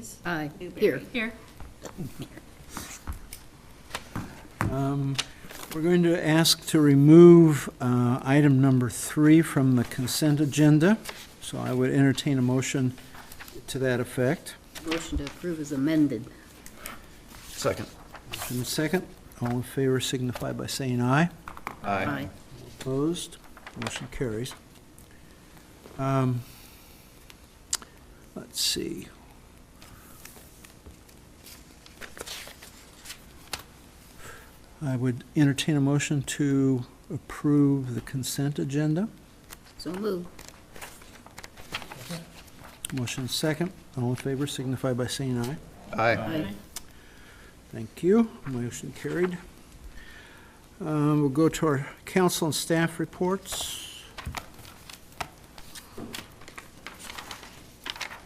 Chase. Aye. Newberry. Here. We're going to ask to remove item number 3 from the consent agenda. So I would entertain a motion to that effect. Motion to approve is amended. Second. Motion and second. All in favor signify by saying aye. Aye. Opposed? Motion carries. Let's see. I would entertain a motion to approve the consent agenda. So moved. Motion second. All in favor signify by saying aye. Aye. Thank you. Motion carried. We'll go to our council and staff reports.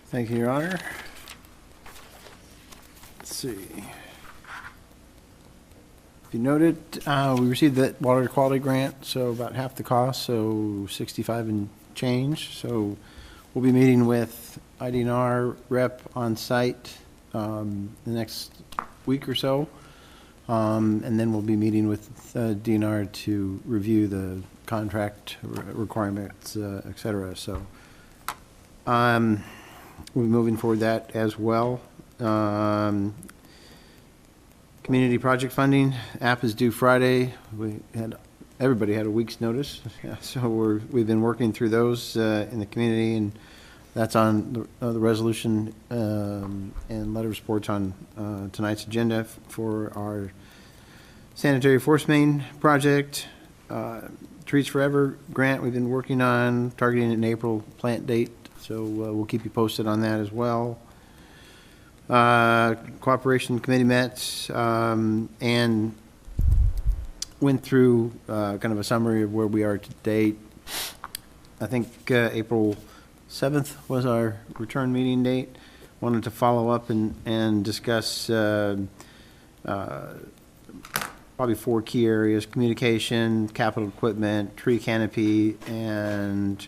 Thank you, Your Honor. Let's see. If you noted, we received that water quality grant, so about half the cost, so 65 and change. So we'll be meeting with IDNR rep on site the next week or so. And then we'll be meeting with DNR to review the contract requirements, et cetera. So we'll be moving forward that as well. Community project funding app is due Friday. Everybody had a week's notice, so we've been working through those in the community, and that's on the resolution and letter of supports on tonight's agenda for our sanitary force main project. Trees Forever grant we've been working on, targeting an April plant date, so we'll keep you posted on that as well. Cooperation committee met and went through kind of a summary of where we are to date. I think April 7th was our return meeting date. Wanted to follow up and discuss probably 4 key areas: communication, capital equipment, tree canopy, and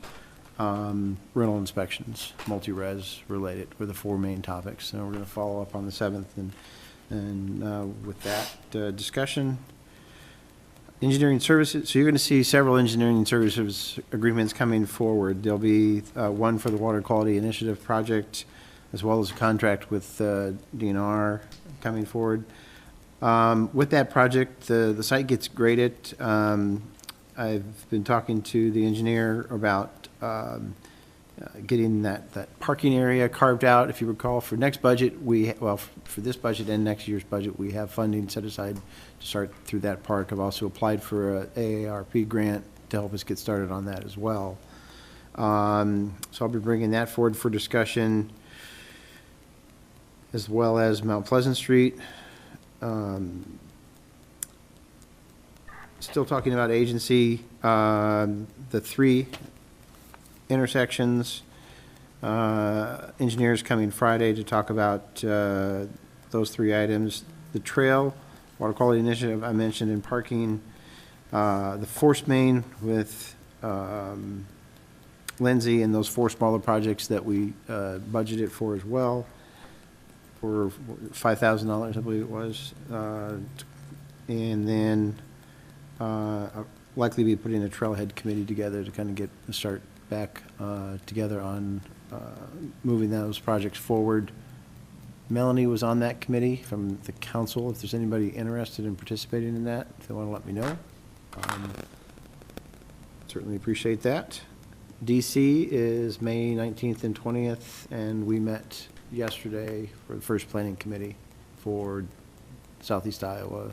rental inspections, multi-res related, were the 4 main topics. So we're going to follow up on the 7th, and with that discussion. Engineering services, so you're going to see several engineering services agreements coming forward. There'll be one for the Water Quality Initiative project, as well as a contract with DNR coming forward. With that project, the site gets graded. I've been talking to the engineer about getting that parking area carved out. If you recall, for next budget, for this budget and next year's budget, we have funding set aside to start through that park. I've also applied for a AARP grant to help us get started on that as well. So I'll be bringing that forward for discussion, as well as Mount Pleasant Street. Still talking about agency, the 3 intersections, engineers coming Friday to talk about those 3 items. The trail, water quality initiative I mentioned, in parking, the force main with Lindsay, and those 4 smaller projects that we budgeted for as well, for $5,000, I believe it was. And then I'll likely be putting a trailhead committee together to kind of get the start back together on moving those projects forward. Melanie was on that committee from the council. If there's anybody interested in participating in that, if they want to let me know, certainly appreciate that. DC is May 19th and 20th, and we met yesterday for the first planning committee for Southeast Iowa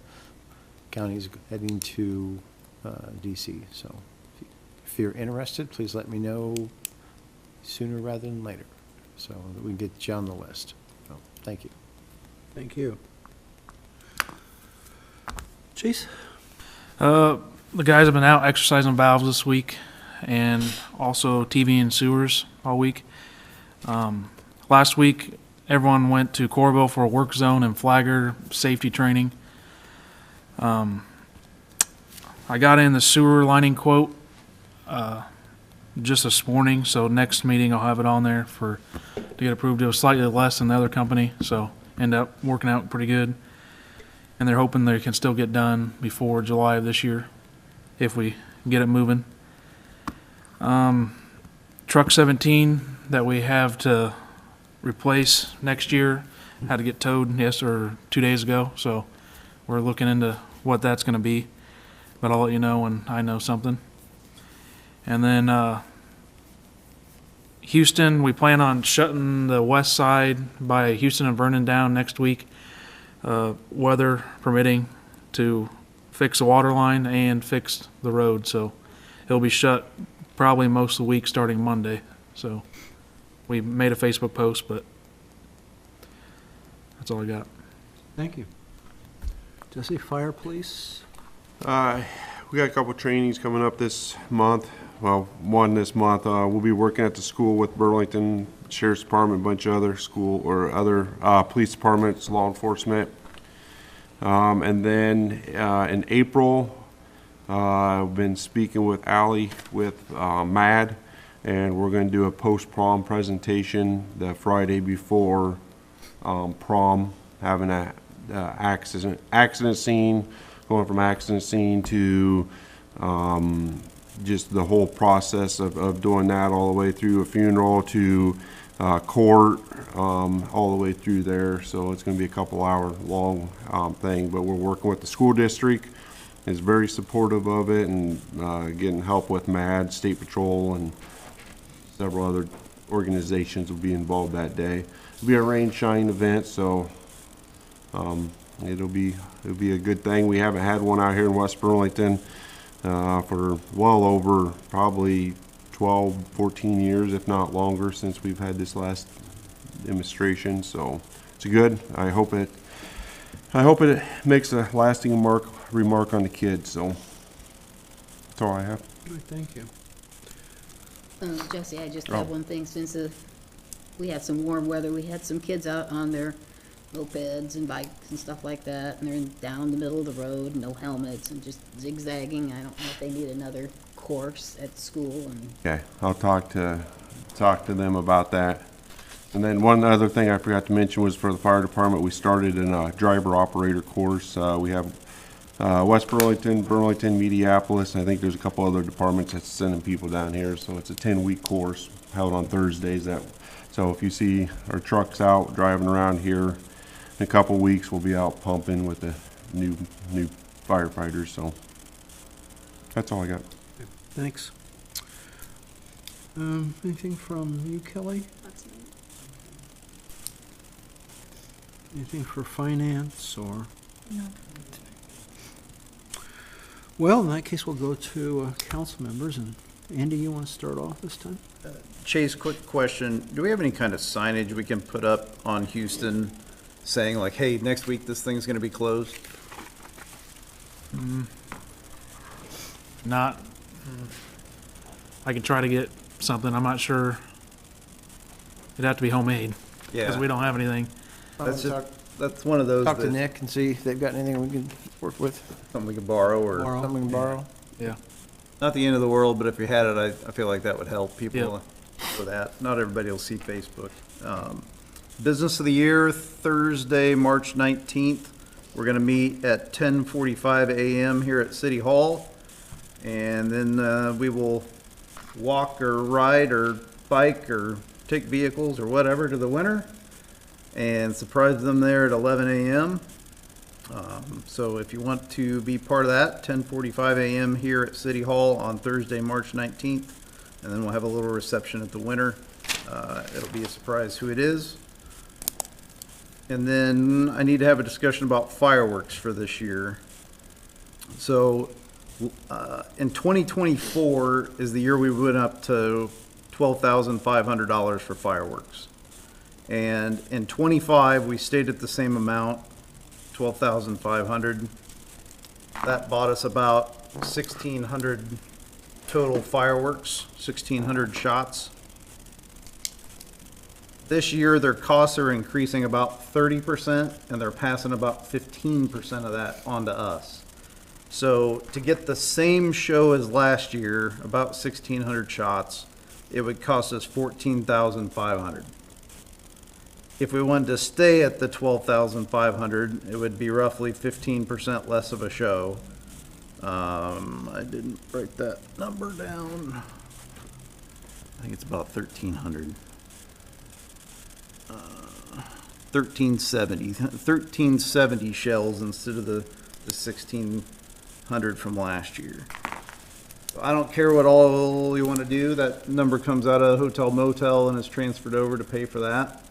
counties heading to DC. So if you're interested, please let me know sooner rather than later, so that we can get you on the list. So, thank you. Thank you. Chase? The guys have been out exercising valves this week, and also TV and sewers all week. Last week, everyone went to Corville for a work zone and flagger safety training. I got in the sewer lining quote just this morning, so next meeting I'll have it on there for to get approved. It was slightly less than the other company, so ended up working out pretty good. And they're hoping they can still get done before July of this year, if we get it moving. Truck 17 that we have to replace next year had to get towed 2 days ago, so we're looking into what that's going to be, but I'll let you know when I know something. And then Houston, we plan on shutting the west side by Houston and Vernon down next week, weather permitting, to fix the water line and fix the road, so it'll be shut probably most of the week starting Monday. So we made a Facebook post, but that's all I got. Thank you. Jesse, fire, please. We got a couple trainings coming up this month. Well, one this month. We'll be working at the school with Burlington Sheriff's Department, a bunch of other school or other police departments, law enforcement. And then in April, I've been speaking with Allie with MAD, and we're going to do a post-prom presentation the Friday before prom, having a accident scene, going from accident scene to just the whole process of doing that, all the way through a funeral to court, all the way through there. So it's going to be a couple hour long thing, but we're working with the school district. Is very supportive of it, and getting help with MAD, State Patrol, and several other organizations will be involved that day. It'll be a rain shine event, so it'll be a good thing. We haven't had one out here in West Burlington for well over probably 12, 14 years, if not longer, since we've had this last demonstration. So it's good. I hope it makes a lasting remark on the kids. So that's all I have. Good, thank you. Jesse, I just have one thing. Since we had some warm weather, we had some kids out on their mopeds and bikes and stuff like that, and they're down the middle of the road, no helmets, and just zigzagging. I don't know if they need another course at school. And Okay, I'll talk to them about that. And then one other thing I forgot to mention was for the fire department, we started a driver operator course. We have West Burlington, Mediapolis, and I think there's a couple other departments that's sending people down here. So it's a 10-week course held on Thursdays. So if you see our trucks out driving around here in a couple weeks, we'll be out pumping with the new firefighters. So that's all I got. Thanks. Anything from you, Kelly? Anything for finance or? No. Well, in that case, we'll go to council members. And Andy, you want to start off this time? Chase, quick question. Do we have any kind of signage we can put up on Houston saying like, hey, next week this thing's going to be closed? Not. I can try to get something. I'm not sure. It'd have to be homemade because we don't have anything. That's one of those Talk to that Nick and see if they've got anything we can work with. something we could borrow or Something we can borrow. Yeah. not the end of the world, but if you had it, I feel like that would help people Yep. for that. Not everybody will see Facebook. Business of the Year, Thursday, March 19th. We're going to meet at 10:45 a.m. here at City Hall. And then we will walk or ride or bike or take vehicles or whatever to the winner and surprise them there at 11 a.m. So if you want to be part of that, 10:45 a.m. here at City Hall on Thursday, March 19th. And then we'll have a little reception at the winner. It'll be a surprise who it is. And then I need to have a discussion about fireworks for this year. So in 2024 is the year we went up to $12,500 for fireworks. And in 25, we stayed at the same amount, 12,500. That bought us about 1,600 total fireworks, 1,600 shots. This year, their costs are increasing about 30%, and they're passing about 15% of that on to us. So to get the same show as last year, about 1,600 shots, it would cost us $14,500. If we wanted to stay at the 12,500, it would be roughly 15% less of a show. I didn't write that number down. I think it's about 1,300. 1370 shells instead of the 1,600 from last year. So I don't care what all you want to do, that number comes out of hotel motel and is transferred over to pay for that.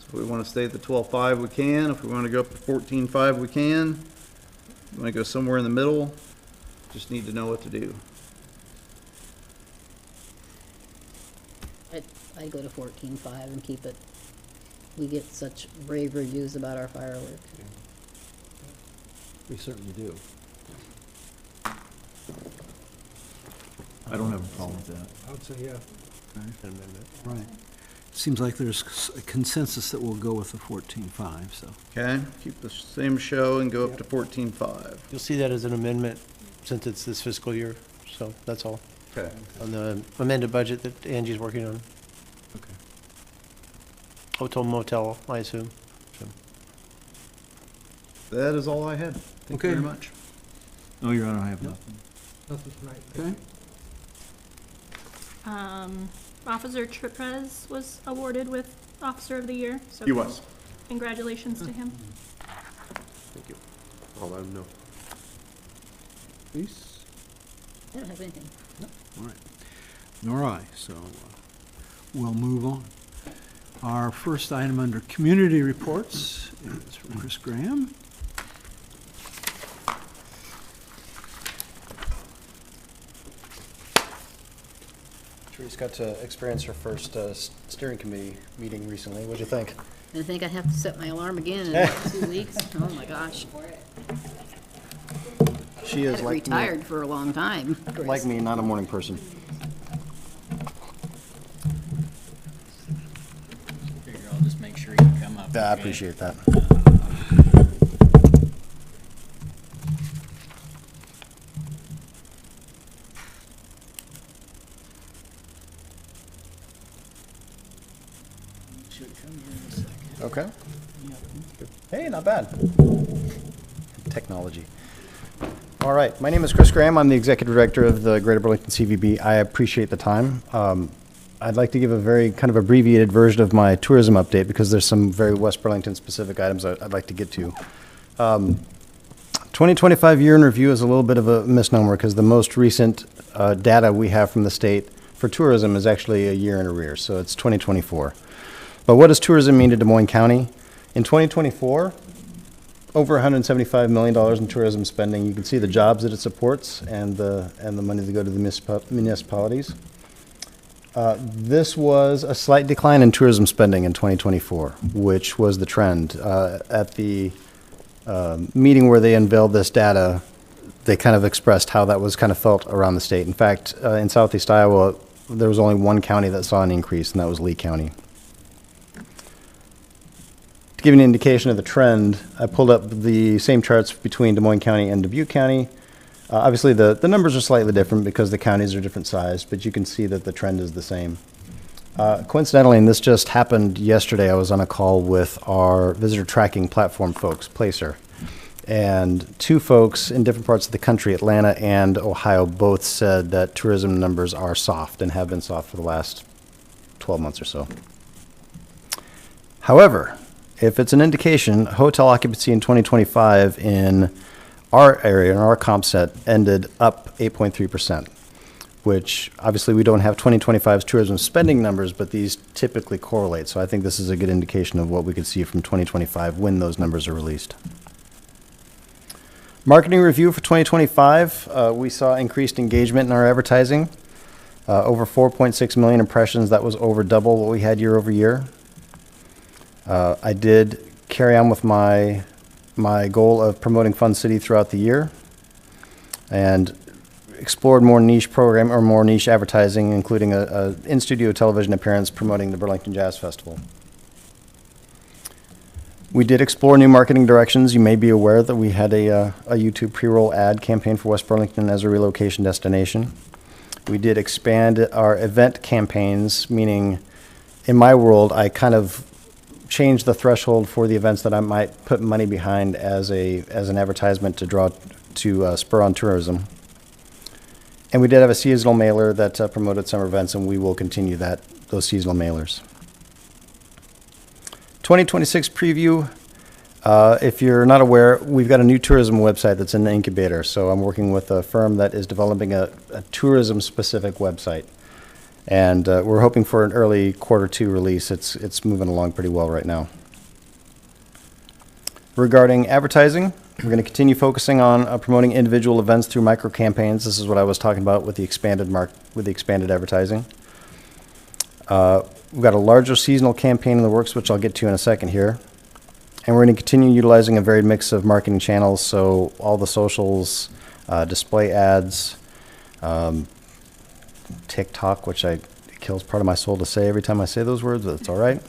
So if we want to stay at the 12.5, we can. If we want to go up to 14.5, we can. If we want to go somewhere in the middle, just need to know what to do. I'd go to 14.5 and keep it. We get such rave reviews about our fireworks. We certainly do. I don't have a problem with that. I would say, yeah. Right. Seems like there's a consensus that we'll go with the 14.5, so. Okay, keep the same show and go up to 14.5. You'll see that as an amendment since it's this fiscal year, so that's all. Okay. On the amended budget that Angie's working on. Okay. Hotel motel, I assume. So. That is all I had. Thank you Okay. very much. No, Your Honor, I have nothing. Nothing tonight. Okay. Officer Triprez was awarded with Officer of the Year, so He was. congratulations to him. Thank you. I'll let him know. Please? I don't have anything. All right. Nor I, so we'll move on. Our first item under community reports is from Chris Graham. Therese got to experience her first steering committee meeting recently. What'd you think? I think I have to set my alarm again in about 2 weeks. Oh, my gosh. She I is had like retired for a long time. me, like me, not a morning person. Figure I'll just make sure you come up. Yeah, I okay? appreciate that. Should come here in a second. Okay. Hey, not bad. Technology. All right, my name is Chris Graham. I'm the Executive Director of the Greater Burlington CVB. I appreciate the time. I'd like to give a very kind of abbreviated version of my tourism update because there's some very West Burlington specific items I'd like to get to. 2025 year in review is a little bit of a misnomer because the most recent data we have from the state for tourism is actually a year in arrears, so it's 2024. But what does tourism mean to Des Moines County? In 2024, over $175 million in tourism spending. You can see the jobs that it supports and the money that go to the municipalities. This was a slight decline in tourism spending in 2024, which was the trend. At the meeting where they unveiled this data, they kind of expressed how that was kind of felt around the state. In fact, in Southeast Iowa, there was only one county that saw an increase, and that was Lee County. To give you an indication of the trend, I pulled up the same charts between Des Moines County and Dubuque County. Obviously, the numbers are slightly different because the counties are different sized, but you can see that the trend is the same. Coincidentally, and this just happened yesterday, I was on a call with our visitor tracking platform folks, Placer. And two folks in different parts of the country, Atlanta and Ohio, both said that tourism numbers are soft and have been soft for the last 12 months or so. However, if it's an indication, hotel occupancy in 2025 in our area, in our comp set, ended up 8.3%, which obviously we don't have 2025's tourism spending numbers, but these typically correlate. So I think this is a good indication of what we could see from 2025 when those numbers are released. Marketing review for 2025, we saw increased engagement in our advertising, over 4.6 million impressions. That was over double what we had year over year. I did carry on with my goal of promoting Fun City throughout the year and explored more niche program or more niche advertising, including a in-studio television appearance promoting the Burlington Jazz Festival. We did explore new marketing directions. You may be aware that we had a YouTube pre-roll ad campaign for West Burlington as a relocation destination. We did expand our event campaigns, meaning in my world, I kind of change the threshold for the events that I might put money behind as an advertisement to spur on tourism. And we did have a seasonal mailer that promoted summer events, and we will continue those seasonal mailers. 2026 preview. If you're not aware, we've got a new tourism website that's in the incubator. So I'm working with a firm that is developing a tourism-specific website. And we're hoping for an early Q2 release. It's moving along pretty well right now. Regarding advertising, we're going to continue focusing on promoting individual events through micro campaigns. This is what I was talking about with the expanded advertising. We've got a larger seasonal campaign in the works, which I'll get to in a second here. And we're going to continue utilizing a varied mix of marketing channels, so all the socials, display ads, TikTok, which it kills part of my soul to say every time I say those words, but it's all right.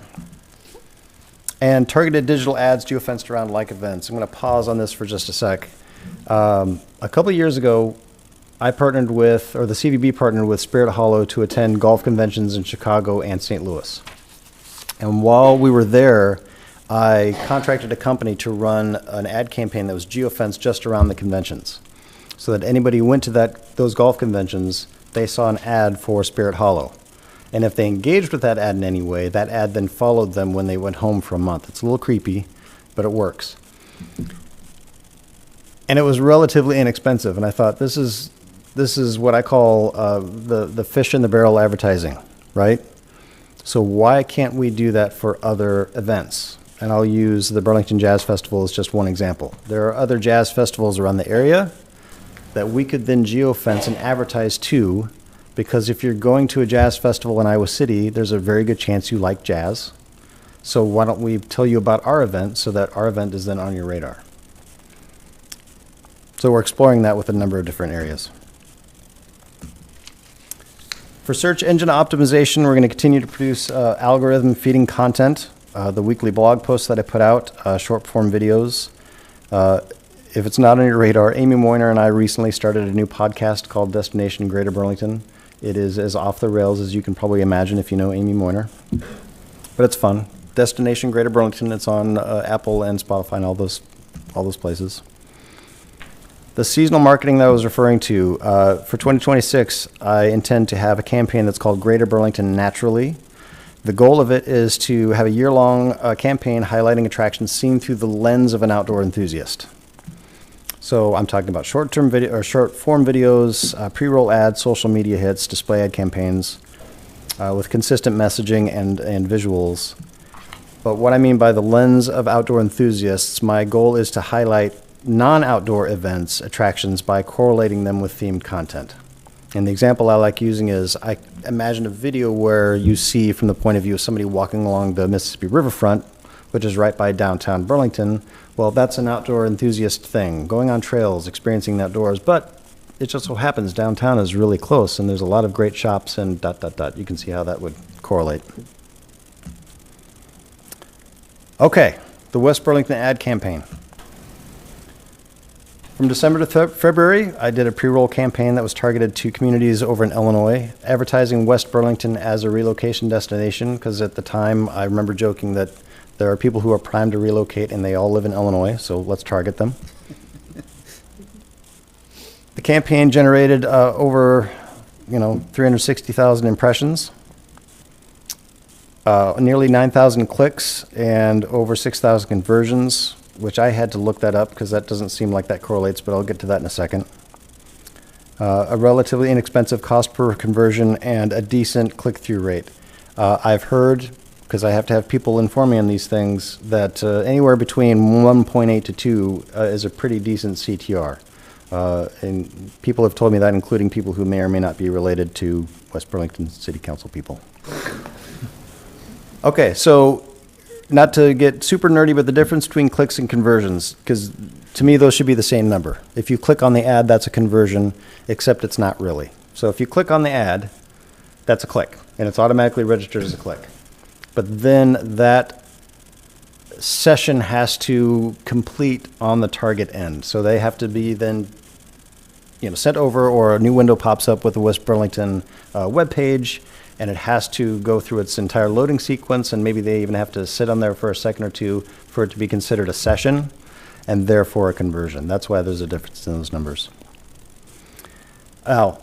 And targeted digital ads geofenced around like events. I'm going to pause on this for just a sec. A couple of years ago, I partnered with, or the CVB partnered with Spirit Hollow to attend golf conventions in Chicago and St. Louis. And while we were there, I contracted a company to run an ad campaign that was geofenced just around the conventions, so that anybody who went to those golf conventions, they saw an ad for Spirit Hollow. And if they engaged with that ad in any way, that ad then followed them when they went home for a month. It's a little creepy, but it works. And it was relatively inexpensive, and I thought this is what I call the fish in the barrel advertising, right? So why can't we do that for other events? And I'll use the Burlington Jazz Festival as just one example. There are other jazz festivals around the area that we could then geofence and advertise to, because if you're going to a jazz festival in Iowa City, there's a very good chance you like jazz. So why don't we tell you about our event so that our event is then on your radar? So we're exploring that with a number of different areas. For search engine optimization, we're going to continue to produce algorithm feeding content. The weekly blog posts that I put out, short form videos. If it's not on your radar, Amy Moyner and I recently started a new podcast called Destination Greater Burlington. It is as off the rails as you can probably imagine if you know Amy Moyner. But it's fun. Destination Greater Burlington. It's on Apple and Spotify and all those places. The seasonal marketing that I was referring to, for 2026, I intend to have a campaign that's called Greater Burlington Naturally. The goal of it is to have a year-long campaign highlighting attractions seen through the lens of an outdoor enthusiast. So I'm talking about short-form videos, pre-roll ads, social media hits, display ad campaigns with consistent messaging and visuals. But what I mean by the lens of outdoor enthusiasts, my goal is to highlight non-outdoor events, attractions, by correlating them with themed content. And the example I like using is, I imagine a video where you see from the point of view of somebody walking along the Mississippi riverfront, which is right by downtown Burlington. Well, that's an outdoor enthusiast thing, going on trails, experiencing the outdoors, but it just so happens downtown is really close and there's a lot of great shops and ... You can see how that would correlate. Okay, the West Burlington ad campaign. From December to February, I did a pre-roll campaign that was targeted to communities over in Illinois, advertising West Burlington as a relocation destination, because at the time I remember joking that there are people who are primed to relocate and they all live in Illinois, so let's target them. The campaign generated over 360,000 impressions, nearly 9,000 clicks, and over 6,000 conversions, which I had to look that up because that doesn't seem like that correlates, but I'll get to that in a second. A relatively inexpensive cost per conversion and a decent click-through rate. I've heard, because I have to have people inform me on these things, that anywhere between 1.8 to 2 is a pretty decent CTR. And people have told me that, including people who may or may not be related to West Burlington City Council people. Okay, so not to get super nerdy, but the difference between clicks and conversions, because to me those should be the same number. If you click on the ad, that's a conversion, except it's not really. So if you click on the ad, that's a click, and it's automatically registered as a click. But then that session has to complete on the target end. So they have to be then sent over, or a new window pops up with the West Burlington webpage, and it has to go through its entire loading sequence, and maybe they even have to sit on there for a second or two for it to be considered a session, and therefore a conversion. That's why there's a difference in those numbers. Al,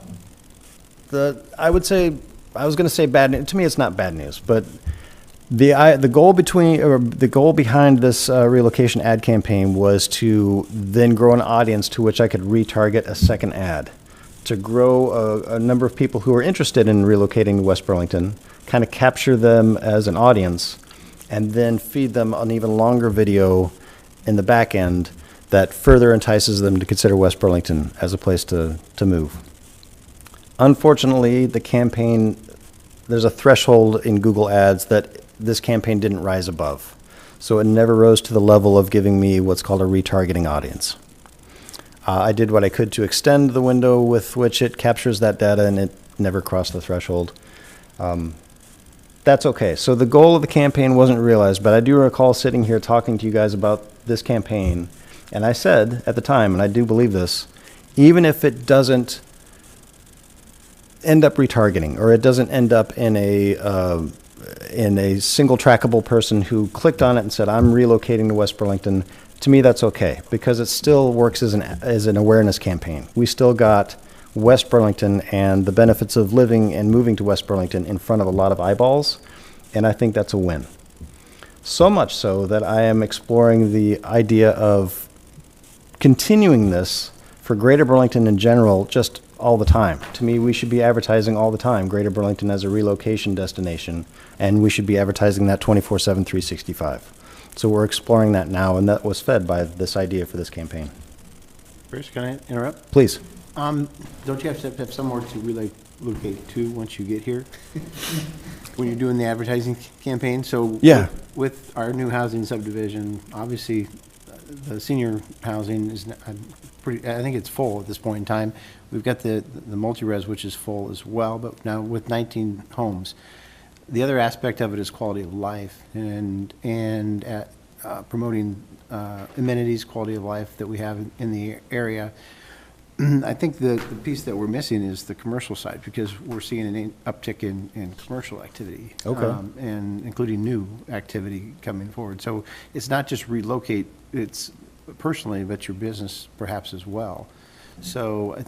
I was going to say bad news. To me, it's not bad news, but the goal behind this relocation ad campaign was to then grow an audience to which I could retarget a second ad, to grow a number of people who are interested in relocating to West Burlington, kind of capture them as an audience, and then feed them an even longer video in the back end that further entices them to consider West Burlington as a place to move. Unfortunately, the campaign, there's a threshold in Google Ads that this campaign didn't rise above. So it never rose to the level of giving me what's called a retargeting audience. I did what I could to extend the window with which it captures that data, and it never crossed the threshold. That's okay. So the goal of the campaign wasn't realized, but I do recall sitting here talking to you guys about this campaign, and I said at the time, and I do believe this, even if it doesn't end up retargeting, or it doesn't end up in a single trackable person who clicked on it and said, I'm relocating to West Burlington, to me that's okay, because it still works as an awareness campaign. We still got West Burlington and the benefits of living and moving to West Burlington in front of a lot of eyeballs, and I think that's a win. So much so that I am exploring the idea of continuing this for Greater Burlington in general, just all the time. To me, we should be advertising all the time, Greater Burlington as a relocation destination, and we should be advertising that 24/7, 365. So we're exploring that now, and that was fed by this idea for this campaign. Chris, can I interrupt? Please. Don't you have to have somewhere to relocate to once you get here? When you're doing the advertising campaign? So Yeah. with our new housing subdivision, obviously, the senior housing is I think it's full at this point in time. We've got the multi-res, which is full as well, but now with 19 homes. The other aspect of it is quality of life and promoting amenities, quality of life that we have in the area. I think the piece that we're missing is the commercial side, because we're seeing an uptick in commercial activity. Okay. And including new activity coming forward. So it's not just relocate, it's personally, but your business perhaps as well. So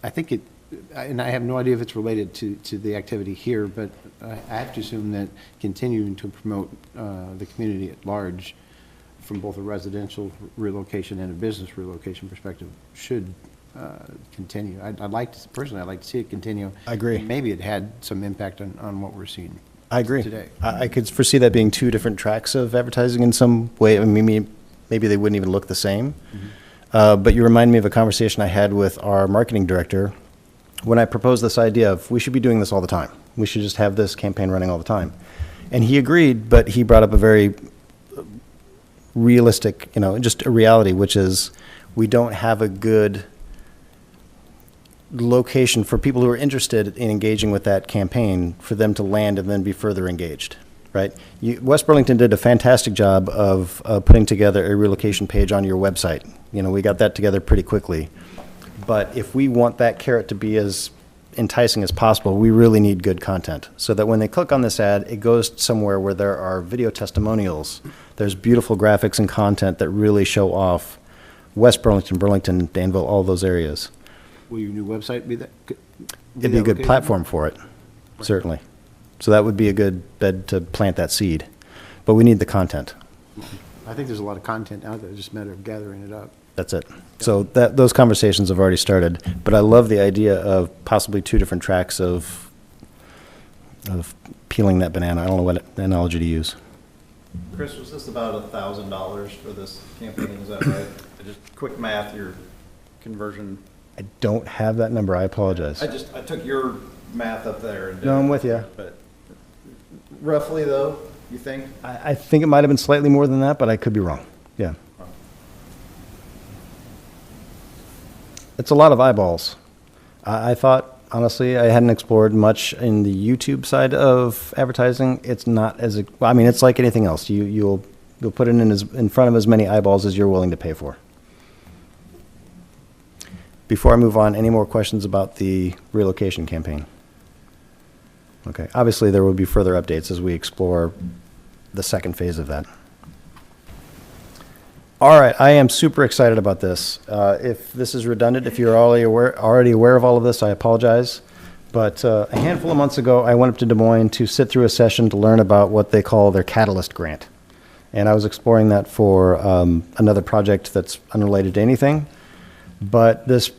I think and I have no idea if it's related to the activity here, but I have to assume that continuing to promote the community at large from both a residential relocation and a business relocation perspective should continue. Personally, I'd like to see it continue. I agree. And maybe it had some impact on what we're seeing. I agree. Today. I could foresee that being two different tracks of advertising in some way. I mean, maybe they wouldn't even look the same. Mm-hmm. But you remind me of a conversation I had with our marketing director when I proposed this idea of we should be doing this all the time. We should just have this campaign running all the time. And he agreed, but he brought up a very realistic, just a reality, which is we don't have a good location for people who are interested in engaging with that campaign for them to land and then be further engaged, right? West Burlington did a fantastic job of putting together a relocation page on your website. We got that together pretty quickly. But if we want that carrot to be as enticing as possible, we really need good content so that when they click on this ad, it goes somewhere where there are video testimonials. There's beautiful graphics and content that really show off West Burlington, Burlington, Danville, all those areas. Will your new website be that? It'd be a good platform for it, certainly. So that would be a good bed to plant that seed. But we need the content. I think there's a lot of content out there. It's just a matter of gathering it up. That's it. So those conversations have already started. But I love the idea of possibly two different tracks of peeling that banana. I don't know what analogy to use. Chris, was this about $1,000 for this campaign? Is that right? Just quick math, your conversion. I don't have that number. I apologize. I took your math up there. And No, I'm with you. But roughly, though, you think? I think it might have been slightly more than that, but I could be wrong. Yeah. It's a lot of eyeballs. I thought, honestly, I hadn't explored much in the YouTube side of advertising. It's not it's like anything else. You'll put it in front of as many eyeballs as you're willing to pay for. Before I move on, any more questions about the relocation campaign? Okay, obviously, there will be further updates as we explore the second phase of that. All right, I am super excited about this. If this is redundant, if you're already aware of all of this, I apologize. But a handful of months ago, I went up to Des Moines to sit through a session to learn about what they call their Catalyst grant. And I was exploring that for another project that's unrelated to anything. But this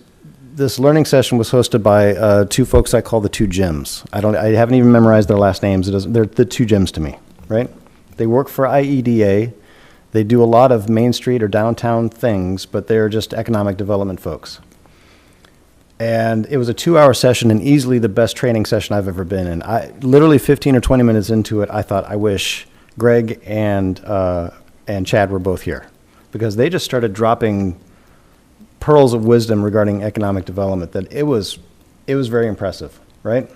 learning session was hosted by two folks I call the two Jims. I haven't even memorized their last names. They're the two Jims to me, right? They work for IEDA. They do a lot of Main Street or downtown things, but they're just economic development folks. And it was a 2-hour session and easily the best training session I've ever been in. Literally 15 or 20 minutes into it, I thought, I wish Greg and Chad were both here, because they just started dropping pearls of wisdom regarding economic development that it was very impressive, right?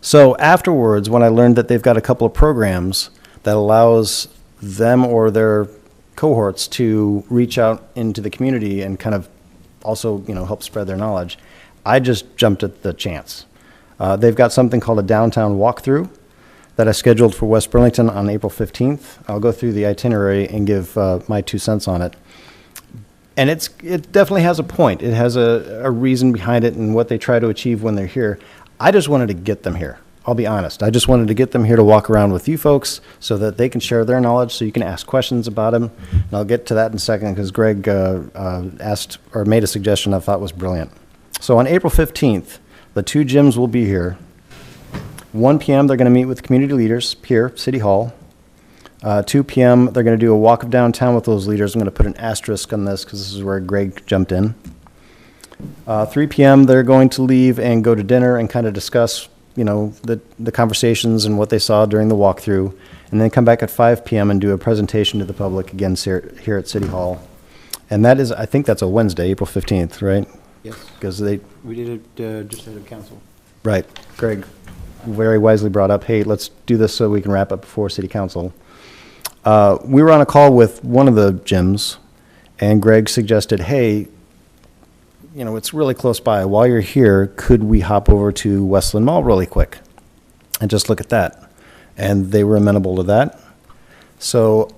So afterwards, when I learned that they've got a couple of programs that allows them or their cohorts to reach out into the community and kind of also, help spread their knowledge, I just jumped at the chance. They've got something called a downtown walkthrough that I scheduled for West Burlington on April 15th. I'll go through the itinerary and give my 2 cents on it. And it definitely has a point. It has a reason behind it and what they try to achieve when they're here. I just wanted to get them here. I'll be honest. I just wanted to get them here to walk around with you folks so that they can share their knowledge, so you can ask questions about them. And I'll get to that in a second, because Greg asked or made a suggestion I thought was brilliant. So on April 15th, the two gyms will be here. 1 p.m. they're going to meet with community leaders here, City Hall. 2 p.m. they're going to do a walk of downtown with those leaders. I'm going to put an asterisk on this because this is where Greg jumped in. 3 p.m. they're going to leave and go to dinner and kind of discuss the conversations and what they saw during the walkthrough, and then come back at 5 p.m. and do a presentation to the public again here at City Hall. And that is, I think that's a Wednesday, April 15th, right? Yes. Because We did it just ahead of council. right, Greg very wisely brought up, hey, let's do this so we can wrap up before City Council. We were on a call with one of the gyms, and Greg suggested, hey, it's really close by. While you're here, could we hop over to Westland Mall really quick and just look at that? And they were amenable to that. So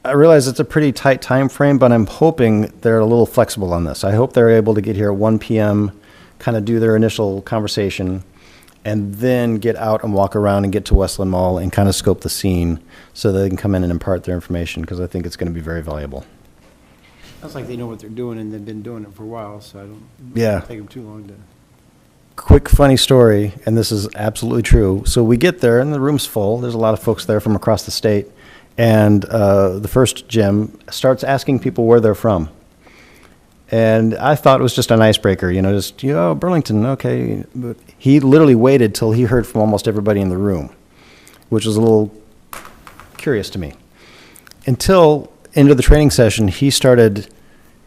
I realize it's a pretty tight time frame, but I'm hoping they're a little flexible on this. I hope they're able to get here at 1 p.m., kind of do their initial conversation, and then get out and walk around and get to Westland Mall and kind of scope the scene so they can come in and impart their information, because I think it's going to be very valuable. Sounds like they know what they're doing, and they've been doing it for a while, so I don't Yeah. take them too long to. Quick funny story, and this is absolutely true. So we get there, and the room's full. There's a lot of folks there from across the state. And the first gym starts asking people where they're from. And I thought it was just an icebreaker, Burlington, okay. But he literally waited till he heard from almost everybody in the room, which was a little curious to me. Until into the training session, he started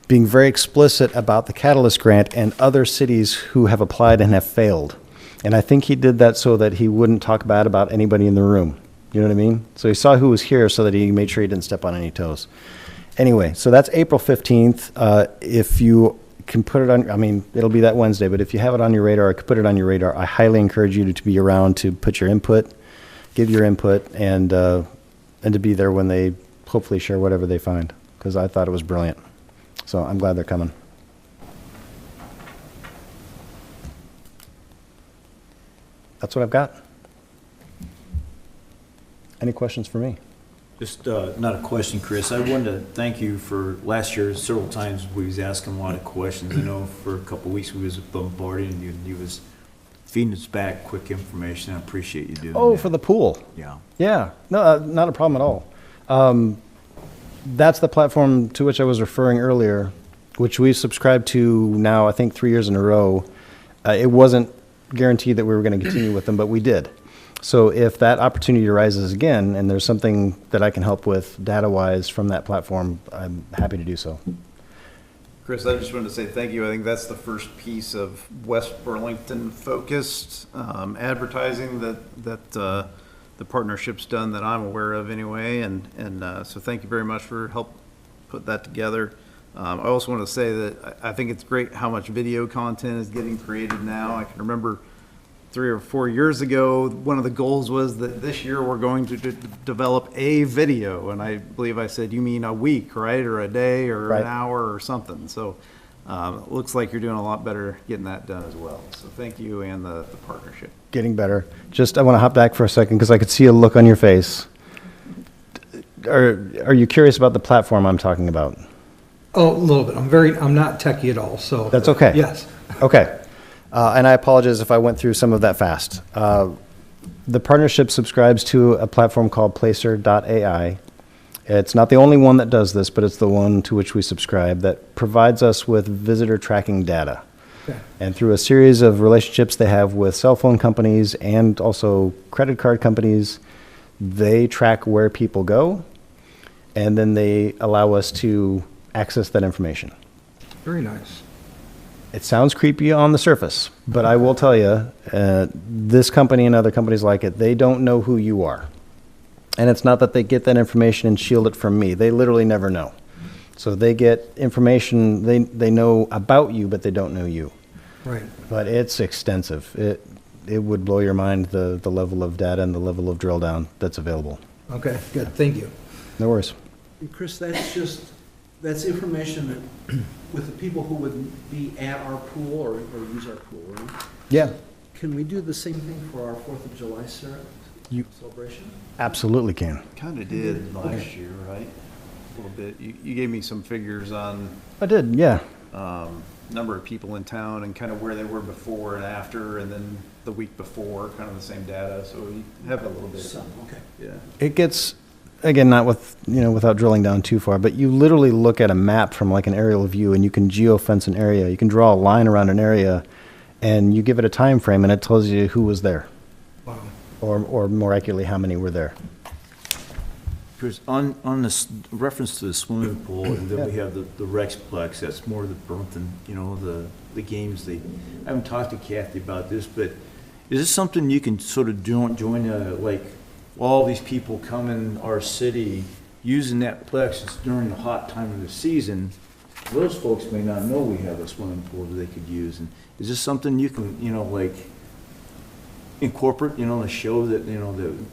being very explicit about the Catalyst grant and other cities who have applied and have failed. And I think he did that so that he wouldn't talk bad about anybody in the room. You know what I mean? So he saw who was here so that he made sure he didn't step on any toes. Anyway, so that's April 15th. If you can put it on, it'll be that Wednesday, but if you have it on your radar, or could put it on your radar, I highly encourage you to be around to put your input, give your input, and to be there when they hopefully share whatever they find, because I thought it was brilliant. So I'm glad they're coming. That's what I've got. Any questions for me? Just, not a question, Chris. I wanted to thank you for last year, several times we was asking a lot of questions. I know for a couple of weeks we was bombarding you, and you was feeding us back quick information. I appreciate you doing that. Oh, for the pool. Yeah. Yeah, no, not a problem at all. That's the platform to which I was referring earlier, which we've subscribed to now, I think, 3 years in a row. It wasn't guaranteed that we were going to continue with them, but we did. So if that opportunity arises again, and there's something that I can help with data-wise from that platform, I'm happy to do so. Chris, I just wanted to say thank you. I think that's the first piece of West Burlington focused advertising that the partnership's done that I'm aware of anyway. And so thank you very much for help put that together. I also want to say that I think it's great how much video content is getting created now. I can remember 3 or 4 years ago, one of the goals was that this year we're going to develop a video. And I believe I said, you mean a week, right? Or a day or Right. an hour or something. So it looks like you're doing a lot better getting that done as well. So thank you and the partnership. Getting better. Just, I want to hop back for a second because I could see a look on your face. Are you curious about the platform I'm talking about? Oh, a little bit. I'm not techie at all, so. That's okay. Yes. Okay. And I apologize if I went through some of that fast. The partnership subscribes to a platform called Placer.ai. It's not the only one that does this, but it's the one to which we subscribe that provides us with visitor tracking data. Okay. And through a series of relationships they have with cell phone companies and also credit card companies, they track where people go, and then they allow us to access that information. Very nice. It sounds creepy on the surface, but I will tell you, this company and other companies like it, they don't know who you are. And it's not that they get that information and shield it from me. They literally never know. So they get information, they know about you, but they don't know you. Right. But it's extensive. It would blow your mind, the level of data and the level of drill down that's available. Okay, good. Thank you. No worries. And Chris, that's information that, with the people who would be at our pool or use our pool, right? Yeah. Can we do the same thing for our 4th of July celebration? Absolutely can. Kind of did last year, right? A little bit. You gave me some figures on I did, yeah. number of people in town and kind of where they were before and after, and then the week before, kind of the same data. So you have a little bit. Some, okay. Yeah. It gets, again, not with, without drilling down too far, but you literally look at a map from like an aerial view and you can geofence an area. You can draw a line around an area and you give it a time frame and it tells you who was there. Wow. Or more accurately, how many were there. Chris, on this reference to the swimming pool, and then we have the Rexplex, that's more the Burlington, the games. I haven't talked to Kathy about this, but is this something you can sort of join, like, all these people come in our city using that Plex during the hot time of the season? Those folks may not know we have a swimming pool that they could use. And is this something you can, like, incorporate, a show that,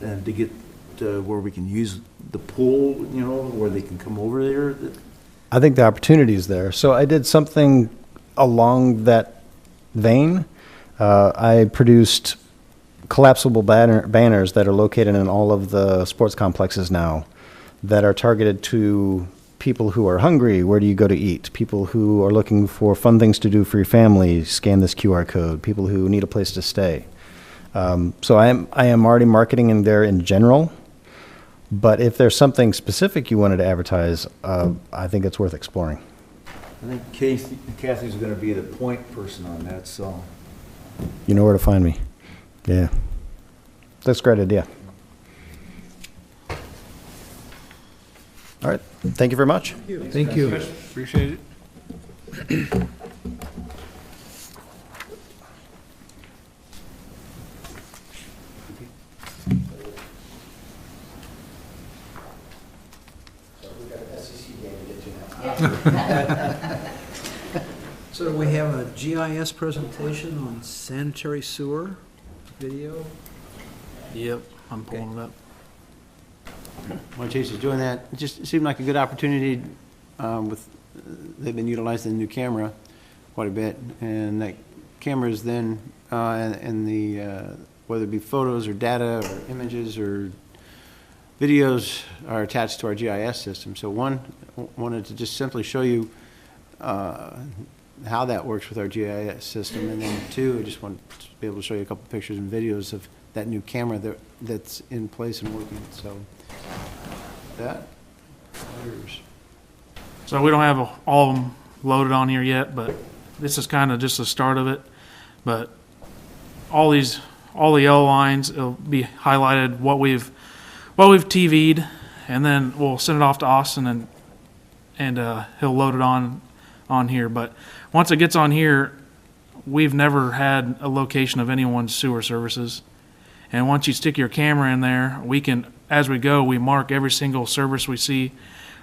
that to get where we can use the pool, where they can come over there? I think the opportunity is there. So I did something along that vein. I produced collapsible banners that are located in all of the sports complexes now that are targeted to people who are hungry. Where do you go to eat? People who are looking for fun things to do for your family. Scan this QR code. People who need a place to stay. So I am already marketing in there in general. But if there's something specific you wanted to advertise, I think it's worth exploring. I think Kathy's going to be the point person on that, so. You know where to find me. Yeah. That's a great idea. All right. Thank you very much. Thank you. Appreciate it. So do we have a GIS presentation on sanitary sewer video? Yep, I'm pulling it up. While Chase is doing that, it just seemed like a good opportunity they've been utilizing the new camera quite a bit, and that camera is then, and the, whether it be photos or data or images or videos are attached to our GIS system. So one, wanted to just simply show you how that works with our GIS system, and then two, I just want to be able to show you a couple pictures and videos of that new camera that's in place and working. So that, yours. So we don't have all of them loaded on here yet, but this is kind of just the start of it. But all the yellow lines, it'll be highlighted what we've TV'd, and then we'll send it off to Austin, and he'll load it on here. But once it gets on here, we've never had a location of anyone's sewer services. And once you stick your camera in there, we can, as we go, we mark every single service we see,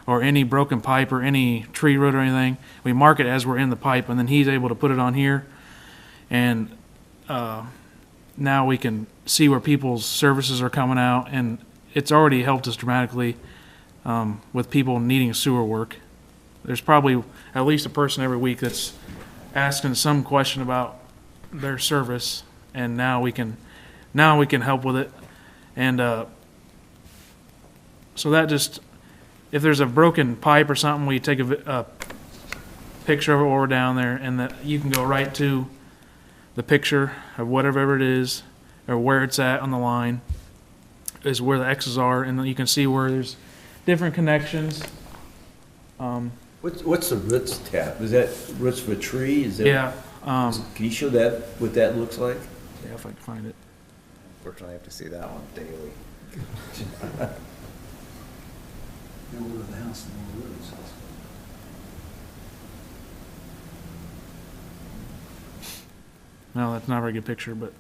or any broken pipe or any tree root or anything. We mark it as we're in the pipe, and then he's able to put it on here. And now we can see where people's services are coming out, and it's already helped us dramatically with people needing sewer work. There's probably at least a person every week that's asking some question about their service, and now we can help with it. And so that just, if there's a broken pipe or something, we take a picture of it while we're down there, and that you can go right to the picture of whatever it is or where it's at on the line is where the X's are, and then you can see where there's different connections. What's the roots tap? Is that roots of a tree? Is that? Yeah. Can you show that, what that looks like? Yeah, if I can find it. Fortunately, I have to see that one daily. The older the house, the more roots. No, that's not a very good picture, but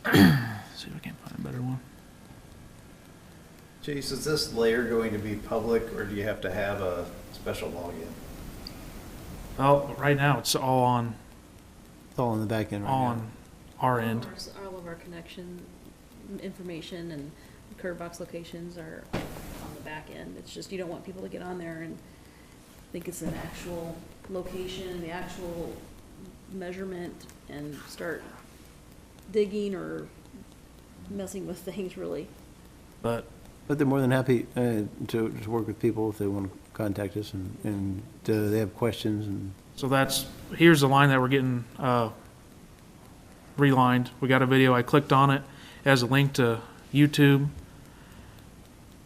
see if I can find a better one. Chase, is this layer going to be public, or do you have to have a special login? Well, right now it's all on It's all in the back end right now. on our end. All of our connection information and curb box locations are on the back end. It's just, you don't want people to get on there and think it's an actual location, the actual measurement, and start digging or messing with things, really. But But they're more than happy to work with people if they want to contact us and they have questions and. so here's the line that we're getting relined. We got a video. I clicked on it. It has a link to YouTube,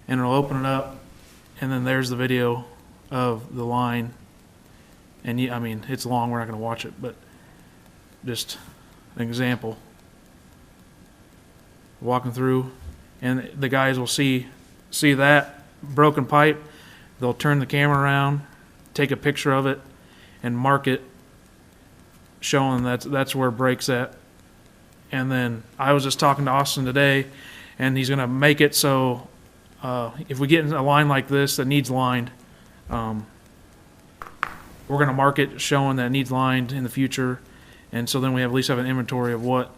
and it'll open it up, and then there's the video of the line. And I mean, it's long. We're not going to watch it, but just an example. Walking through, and the guys will see that broken pipe. They'll turn the camera around, take a picture of it, and mark it, showing that's where it breaks at. And then I was just talking to Austin today, and he's going to make it so if we get in a line like this that needs lined, we're going to mark it showing that it needs lined in the future, and so then we at least have an inventory of what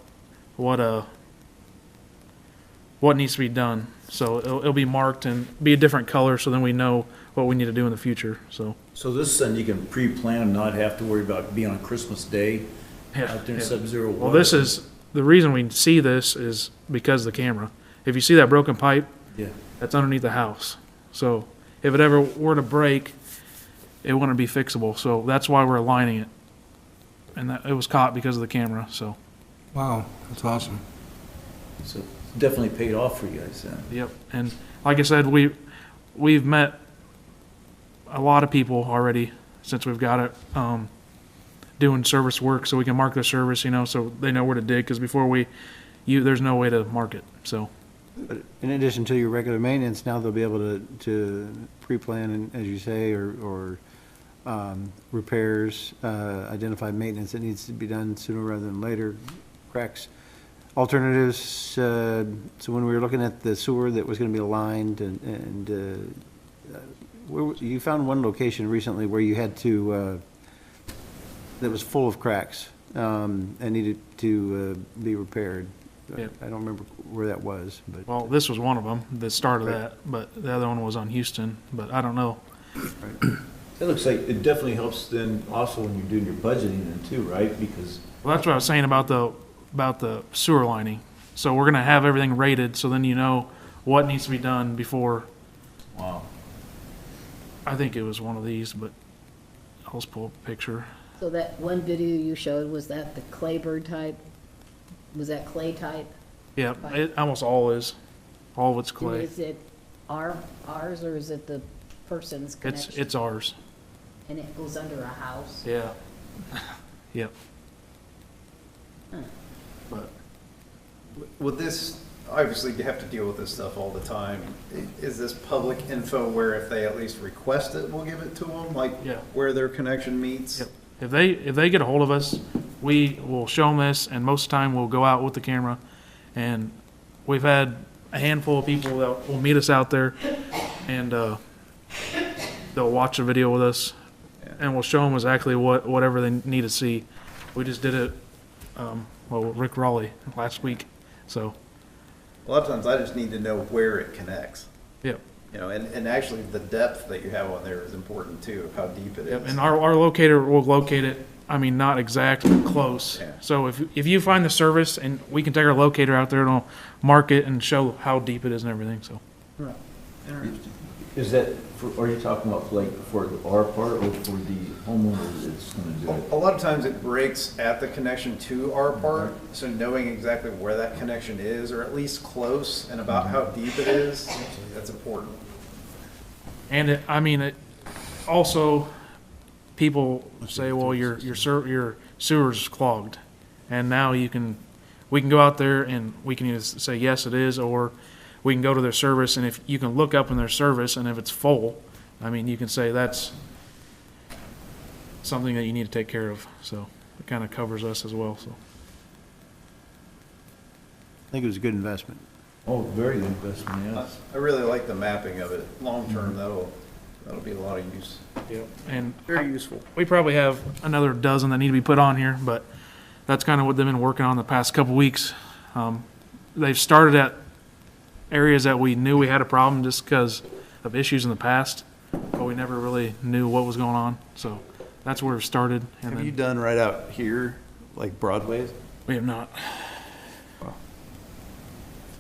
needs to be done. So it'll be marked and be a different color, so then we know what we need to do in the future. So this then you can pre-plan and not have to worry about being on Christmas Day out there in sub-zero water. Well, this is the reason we see this is because of the camera. If you see that broken pipe, Yeah. that's underneath the house. So if it ever were to break, it wouldn't be fixable. So that's why we're aligning it. And it was caught because of the camera. So Wow, that's awesome. So definitely paid off for you guys then. yep. And like I said, we've met a lot of people already since we've got it doing service work, so we can mark their service, so they know where to dig. Because before there's no way to mark it. So. But in addition to your regular maintenance, now they'll be able to pre-plan, and, as you say, or repairs, identify maintenance that needs to be done sooner rather than later, cracks, alternatives. So when we were looking at the sewer that was going to be aligned, and you found one location recently where you had to, that was full of cracks and needed to be repaired. Yep. I don't remember where that was, but. Well, this was one of them that started that, but the other one was on Houston, but I don't know. It looks like it definitely helps then also when you're doing your budgeting then too, right? Because. Well, that's what I was saying about the sewer lining. So we're gonna have everything rated, so then you know what needs to be done before. Wow. I think it was one of these, but I'll just pull up a picture. So that one video you showed, was that the clay bird type? Was that clay type? Yeah, it almost all is. All of it's And clay. is it ours, or is it the person's connection? It's ours. And it goes under a house? Yeah. Yep. Huh. But With this, obviously you have to deal with this stuff all the time. Is this public info where if they at least request it, we'll give it to them, like Yeah. where their connection meets? Yep. If they get a hold of us, we will show them this, and most of the time we'll go out with the camera. And we've had a handful of people that will meet us out there, and they'll watch a video with us, and we'll show them exactly whatever they need to see. We just did it Rick Raleigh last week. So, A lot of times I just need to know where it connects, yep. you know, and actually the depth that you have on there is important too, of how deep it is. Yep, and our locator will locate it, I mean, not exact, but close. Yeah. So if you find the service, and we can take our locator out there, it'll mark it and show how deep it is and everything, so. Is that, are you talking about like for our part or for the homeowner that's gonna do it? A lot of times it breaks at the connection to our part, so knowing exactly where that connection is, or at least close, and about how deep it is, that's important. And it also, people say, well, your sewer's clogged. And now we can go out there and we can either say, yes, it is, or we can go to their service, and if you can look up in their service, and if it's full, I mean, you can say that's something that you need to take care of. So it kind of covers us as well, so. I think it was a good investment. Oh, very good investment, yes. I really like the mapping of it. Long term, that'll be a lot of use. Yep. And Very useful. we probably have another dozen that need to be put on here, but that's kind of what they've been working on the past couple weeks. They've started at areas that we knew we had a problem just because of issues in the past, but we never really knew what was going on. So that's where it started. And Have then you done right out here, like Broadway? we have not.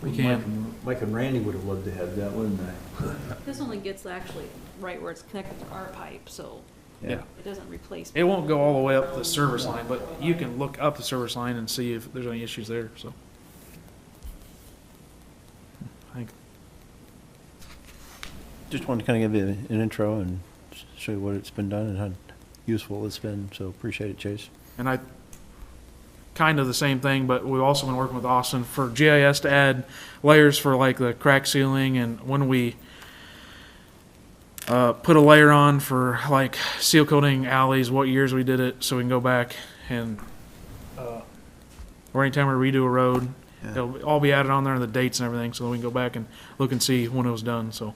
We can. Mike and Randy would have loved to have that, wouldn't they? This only gets actually right where it's connected to our pipe, so Yeah. it doesn't replace. It won't go all the way up the service line, but you can look up the service line and see if there's any issues there, so. I think Just wanted to kind of give you an intro and show you what it's been done and how useful it's been, so appreciate it, Chase. And I, kind of the same thing, but we've also been working with Austin for GIS to add layers for like the crack sealing, and when we put a layer on for like seal coating alleys, what years we did it, so we can go back and, or anytime we redo a road, it'll all be added on there and the dates and everything, so we can go back and look and see when it was done, so.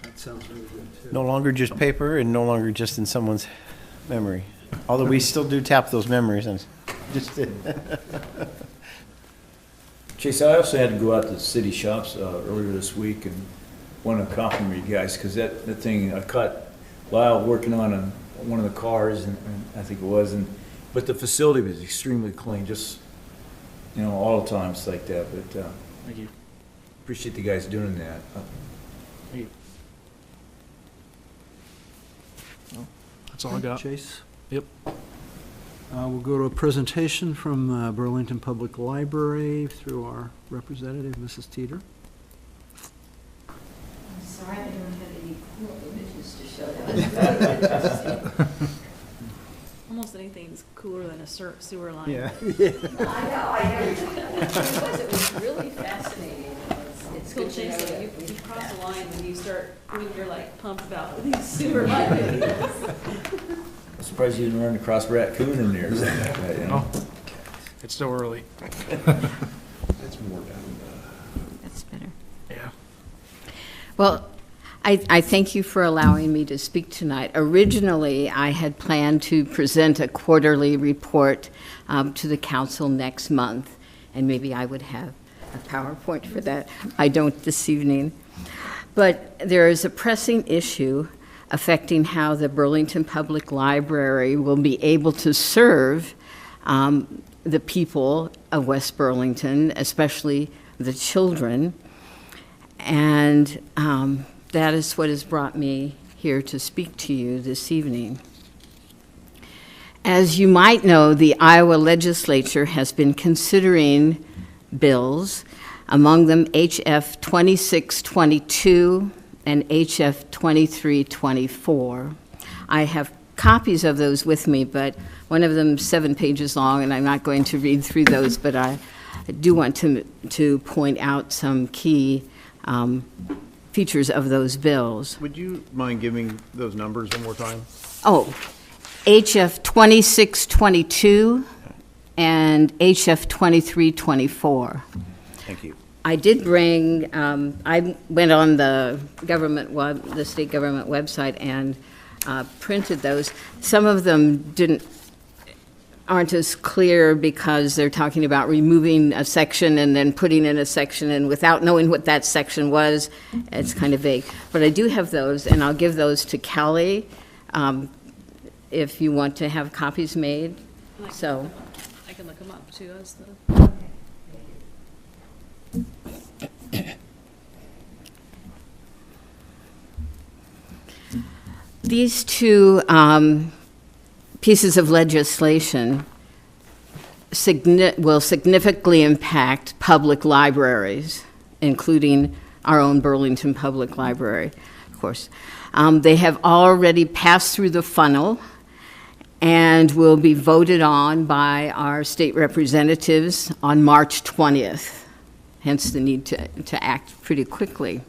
That sounds really good too. No longer just paper and no longer just in someone's memory. Although we still do tap those memories and just Chase, I also had to go out to the city shops earlier this week and want to compliment you guys, because that thing, I caught Lyle working on one of the cars, and I think it was, but the facility was extremely clean, just, you know, all the times like that, but Thank you. appreciate the guys doing that. Thank you. Well, that's all I got. Chase? Yep. We'll go to a presentation from Burlington Public Library through our representative, Mrs. Teeter. I'm sorry, I don't have any cool images to show. That was really interesting. Almost anything's cooler than a sewer line. Yeah. I know. It was really fascinating. It's Cool, good to know Chase, that you we did cross that. the line when you're like pumped about these sewer lines. I'm surprised you didn't run across raccoon in there or something like that, you know? Oh, it's still early. It's more down That's better. Yeah. Well, I thank you for allowing me to speak tonight. Originally, I had planned to present a quarterly report to the council next month, and maybe I would have a PowerPoint for that. I don't this evening. But there is a pressing issue affecting how the Burlington Public Library will be able to serve the people of West Burlington, especially the children. And that is what has brought me here to speak to you this evening. As you might know, the Iowa legislature has been considering bills, among them HF 2622 and HF 2324. I have copies of those with me, but one of them is 7 pages long, and I'm not going to read through those, but I do want to point out some key features of those bills. Would you mind giving those numbers one more time? Oh, HF 2622 and HF 2324. Thank you. I did bring, I went on the the state government website and printed those. Some of them didn't, aren't as clear because they're talking about removing a section and then putting in a section, and without knowing what that section was, it's kind of vague. But I do have those, and I'll give those to Kelly if you want to have copies made. So. I can look them up too as the. These two pieces of legislation will significantly impact public libraries, including our own Burlington Public Library, of course. They have already passed through the funnel and will be voted on by our state representatives on March 20th, hence the need to act pretty quickly.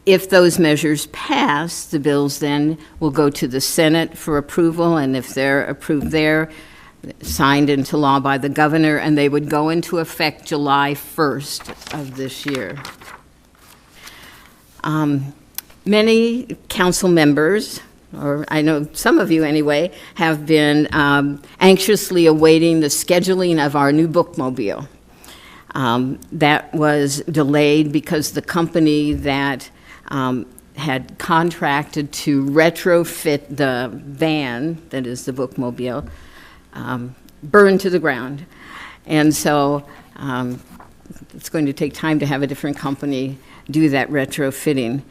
If those measures pass, the bills then will go to the Senate for approval, and if they're approved there, signed into law by the governor, and they would go into effect July 1st of this year. Many council members, or I know some of you anyway, have been anxiously awaiting the scheduling of our new bookmobile. That was delayed because the company that had contracted to retrofit the van, that is the bookmobile, burned to the ground. And so it's going to take time to have a different company do that retrofitting.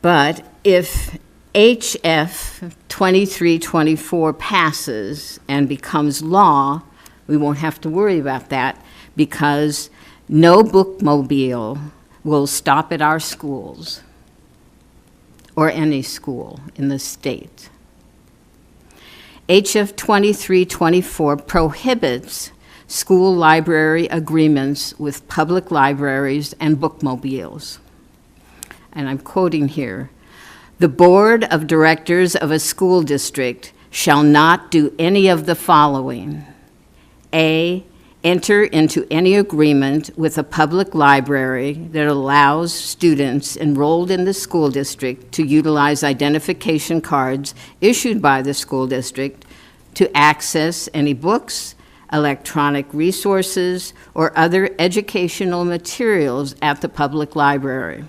But if HF 2324 passes and becomes law, we won't have to worry about that because no bookmobile will stop at our schools or any school in the state. HF 2324 prohibits school library agreements with public libraries and bookmobiles. And I'm quoting here, "The board of directors of a school district shall not do any of the following. A, enter into any agreement with a public library that allows students enrolled in the school district to utilize identification cards issued by the school district to access any books, electronic resources, or other educational materials at the public library.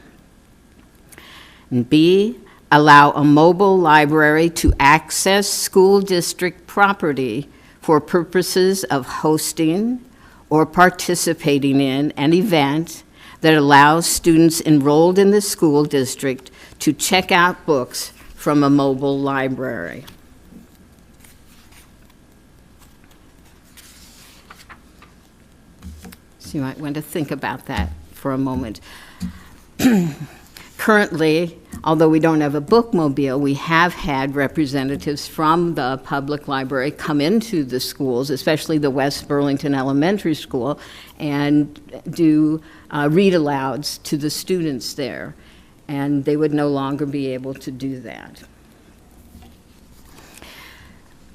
And B, allow a mobile library to access school district property for purposes of hosting or participating in an event that allows students enrolled in the school district to check out books from a mobile library." So you might want to think about that for a moment. Currently, although we don't have a bookmobile, we have had representatives from the public library come into the schools, especially the West Burlington Elementary School, and do read-alouds to the students there. And they would no longer be able to do that.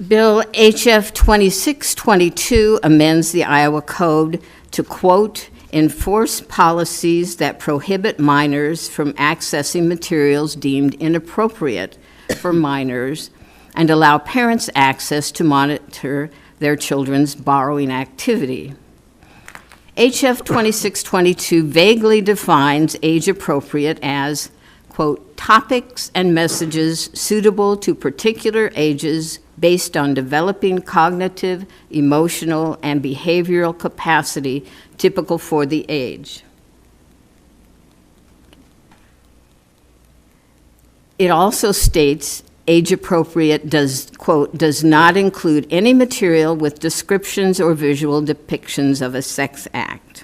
Bill HF 2622 amends the Iowa Code to, quote, enforce policies that prohibit minors from accessing materials deemed inappropriate for minors and allow parents access to monitor their children's borrowing activity. HF 2622 vaguely defines age appropriate as, quote, topics and messages suitable to particular ages based on developing cognitive, emotional, and behavioral capacity typical for the age. It also states age appropriate does, quote, does not include any material with descriptions or visual depictions of a sex act.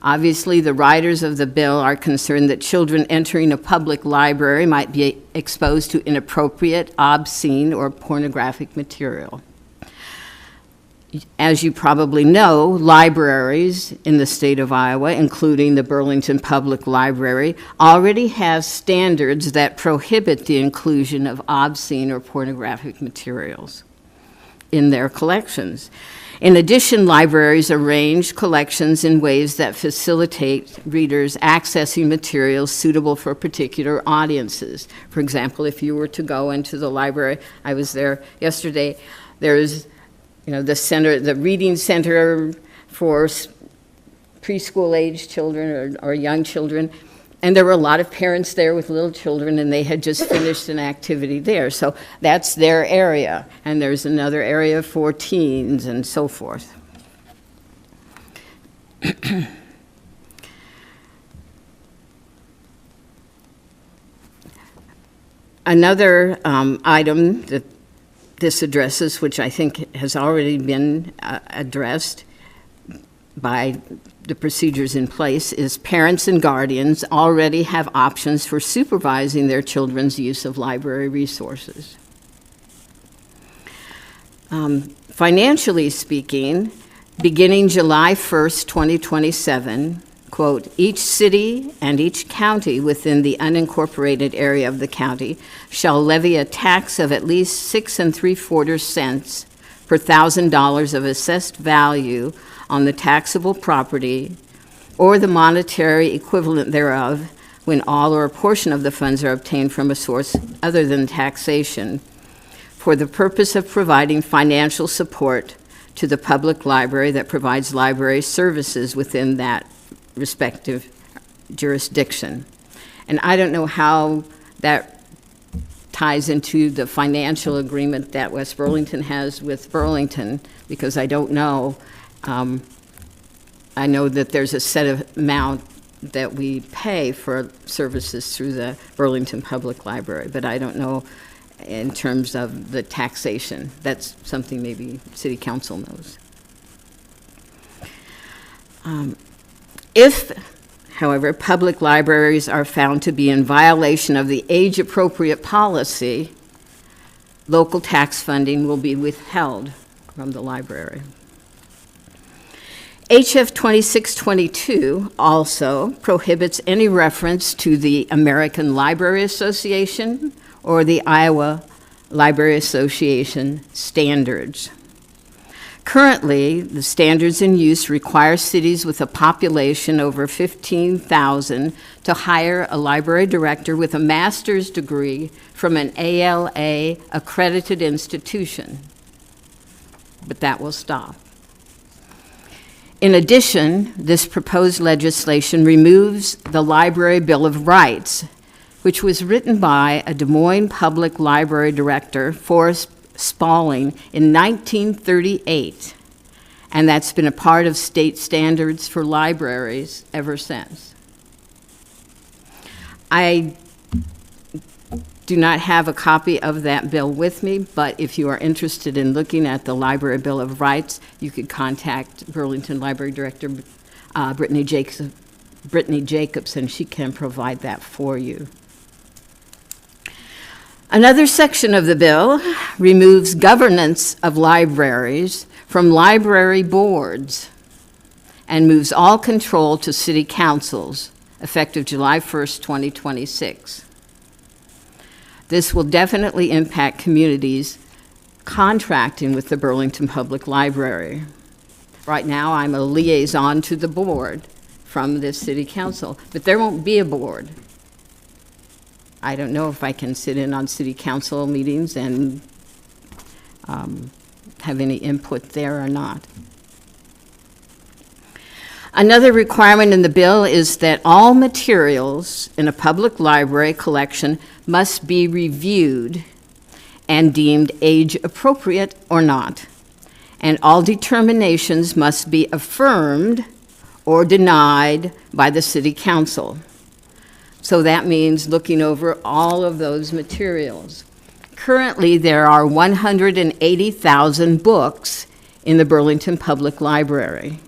Obviously, the writers of the bill are concerned that children entering a public library might be exposed to inappropriate, obscene, or pornographic material. As you probably know, libraries in the state of Iowa, including the Burlington Public Library, already have standards that prohibit the inclusion of obscene or pornographic materials in their collections. In addition, libraries arrange collections in ways that facilitate readers accessing materials suitable for particular audiences. For example, if you were to go into the library, I was there yesterday, there's, the reading center for preschool age children or young children, and there were a lot of parents there with little children, and they had just finished an activity there. So that's their area, and there's another area for teens and so forth. Another item that this addresses, which I think has already been addressed by the procedures in place, is parents and guardians already have options for supervising their children's use of library resources. Financially speaking, beginning July 1st, 2027, quote, each city and each county within the unincorporated area of the county shall levy a tax of at least 6 3/4 cents per $1,000 of assessed value on the taxable property or the monetary equivalent thereof when all or a portion of the funds are obtained from a source other than taxation for the purpose of providing financial support to the public library that provides library services within that respective jurisdiction. And I don't know how that ties into the financial agreement that West Burlington has with Burlington, because I don't know. I know that there's a set of amount that we pay for services through the Burlington Public Library, but I don't know in terms of the taxation. That's something maybe City Council knows. If, however, public libraries are found to be in violation of the age-appropriate policy, local tax funding will be withheld from the library. HF 2622 also prohibits any reference to the American Library Association or the Iowa Library Association standards. Currently, the standards in use require cities with a population over 15,000 to hire a library director with a master's degree from an ALA accredited institution. But that will stop. In addition, this proposed legislation removes the Library Bill of Rights, which was written by a Des Moines Public Library director, Forrest Spaulding, in 1938, and that's been a part of state standards for libraries ever since. I do not have a copy of that bill with me, but if you are interested in looking at the Library Bill of Rights, you could contact Burlington Library Director Brittany Jacobs, and she can provide that for you. Another section of the bill removes governance of libraries from library boards and moves all control to city councils, effective July 1st, 2026. This will definitely impact communities contracting with the Burlington Public Library. Right now, I'm a liaison to the board from this city council, but there won't be a board. I don't know if I can sit in on city council meetings and have any input there or not. Another requirement in the bill is that all materials in a public library collection must be reviewed and deemed age appropriate or not, and all determinations must be affirmed or denied by the city council. So that means looking over all of those materials. Currently, there are 180,000 books in the Burlington Public Library.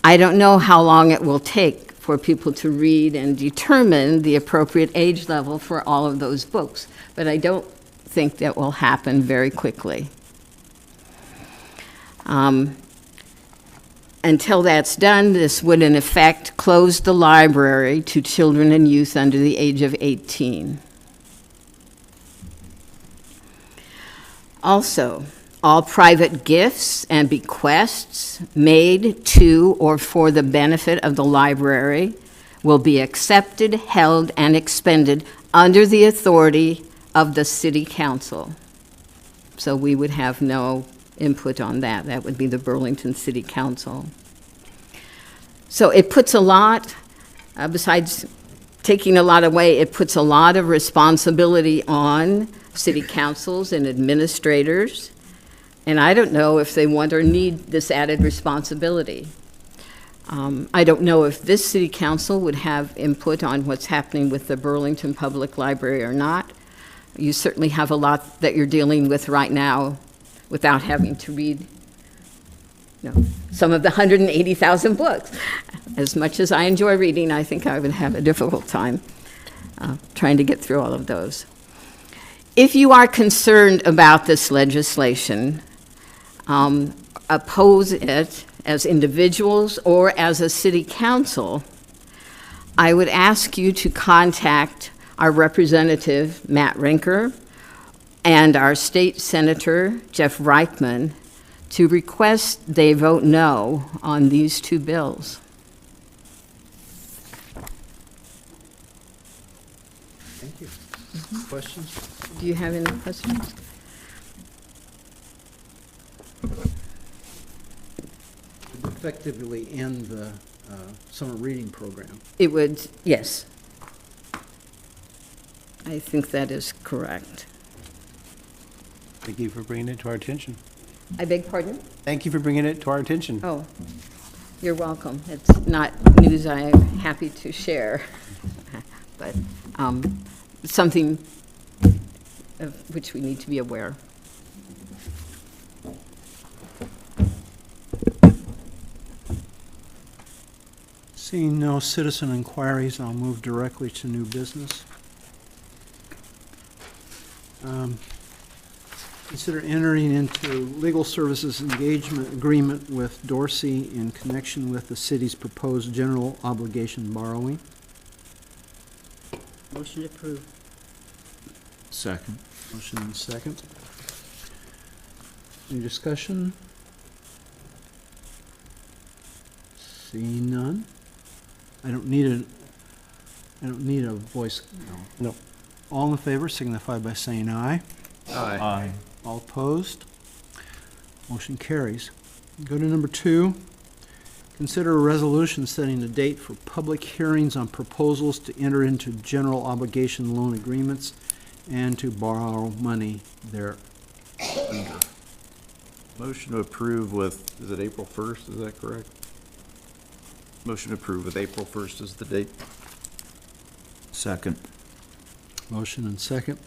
I don't know how long it will take for people to read and determine the appropriate age level for all of those books, but I don't think that will happen very quickly. Until that's done, this would in effect close the library to children and youth under the age of 18. Also, All private gifts and bequests made to or for the benefit of the library will be accepted, held, and expended under the authority of the city council. So we would have no input on that. That would be the Burlington City Council. So it puts a lot, besides taking a lot away, it puts a lot of responsibility on city councils and administrators. And I don't know if they want or need this added responsibility. I don't know if this city council would have input on what's happening with the Burlington Public Library or not. You certainly have a lot that you're dealing with right now without having to read, some of the 180,000 books. As much as I enjoy reading, I think I would have a difficult time trying to get through all of those. If you are concerned about this legislation, oppose it as individuals or as a city council, I would ask you to contact our representative, Matt Rinker, and our state senator, Jeff Reichman, to request they vote no on these two bills. Thank you. Questions? Do you have any questions? Effectively end the summer reading program. It would, yes. I think that is correct. Thank you for bringing it to our attention. I beg pardon? Thank you for bringing it to our attention. Oh, you're welcome. It's not news I'm happy to share, but something of which we need to be aware. Seeing no citizen inquiries, I'll move directly to new business. Consider entering into legal services engagement agreement with Dorsey in connection with the city's proposed general obligation borrowing. Motion approved. Second. Motion and second. Any discussion? Seeing none. I don't need a voice. No. All in favor signify by saying aye. Aye. All opposed? Motion carries. Go to number 2. Consider a resolution setting a date for public hearings on proposals to enter into general obligation loan agreements and to borrow money there. Motion to approve with, is it April 1st, is that correct? Motion to approve with April 1st as the date. Second. Motion and second.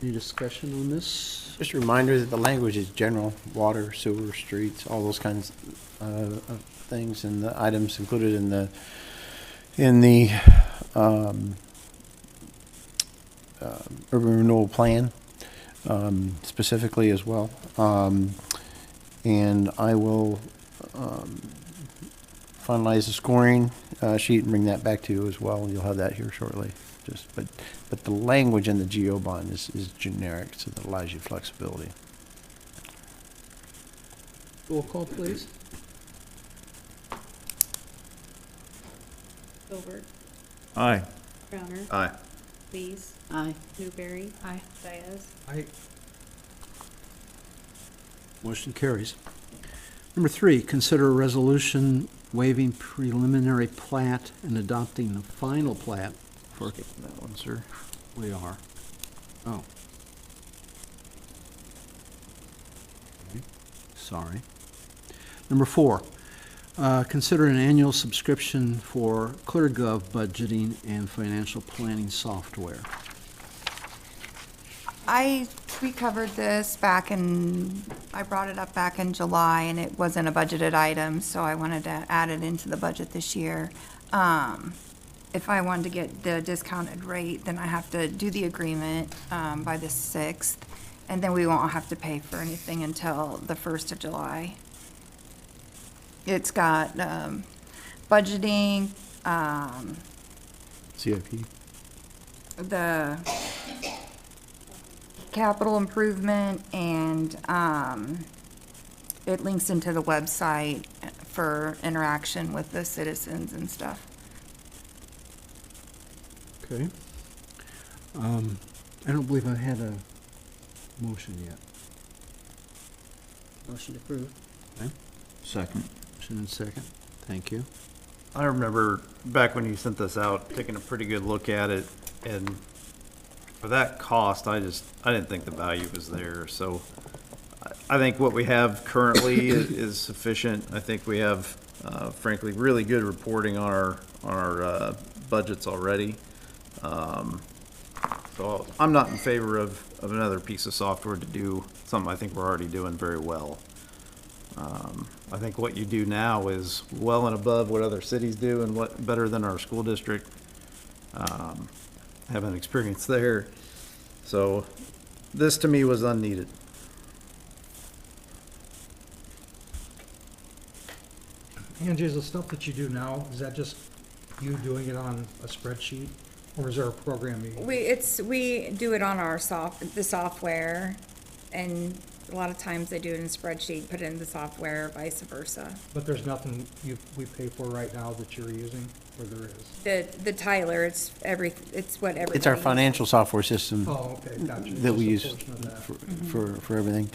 Any discussion on this? Just a reminder that the language is general, water, sewer, streets, all those kinds of things, and the items included in the urban renewal plan specifically as well. And I will finalize the scoring sheet and bring that back to you as well. You'll have that here shortly. But the language in the GO bond is generic, so that allows you flexibility. Roll call, please. Gilbert, Aye. Crowner, Aye. Lees, Aye. Newberry. Aye. Diaz. Aye. Motion carries. Number 3, consider a resolution waiving preliminary plat and adopting the final plat for. That one, sir. We are. Oh. Okay. Sorry. Number 4, consider an annual subscription for ClearGov budgeting and financial planning software. We covered this I brought it up back in July, and it wasn't a budgeted item, so I wanted to add it into the budget this year. If I wanted to get the discounted rate, then I have to do the agreement by the 6th, and then we won't have to pay for anything until the 1st of July. It's got budgeting, CIP. the capital improvement, and it links into the website for interaction with the citizens and stuff. Okay. I don't believe I had a motion yet. Motion approved. Okay. Second. Motion and second. Thank you. I remember back when you sent this out, taking a pretty good look at it, and for that cost, I didn't think the value was there, so I think what we have currently is sufficient. I think we have, frankly, really good reporting on our budgets already. So I'm not in favor of another piece of software to do something I think we're already doing very well. I think what you do now is well and above what other cities do and what better than our school district. Having experience there. So this to me was unneeded. Angie, is the stuff that you do now, is that just you doing it on a spreadsheet? Or is there a program you use? We do it on our the software, and a lot of times they do it in a spreadsheet, put it in the software, vice versa. But there's nothing we pay for right now that you're using, or there is? The Tyler, it's what everybody. It's our financial software system Oh, okay, gotcha. that we use Just a portion of that. for everything,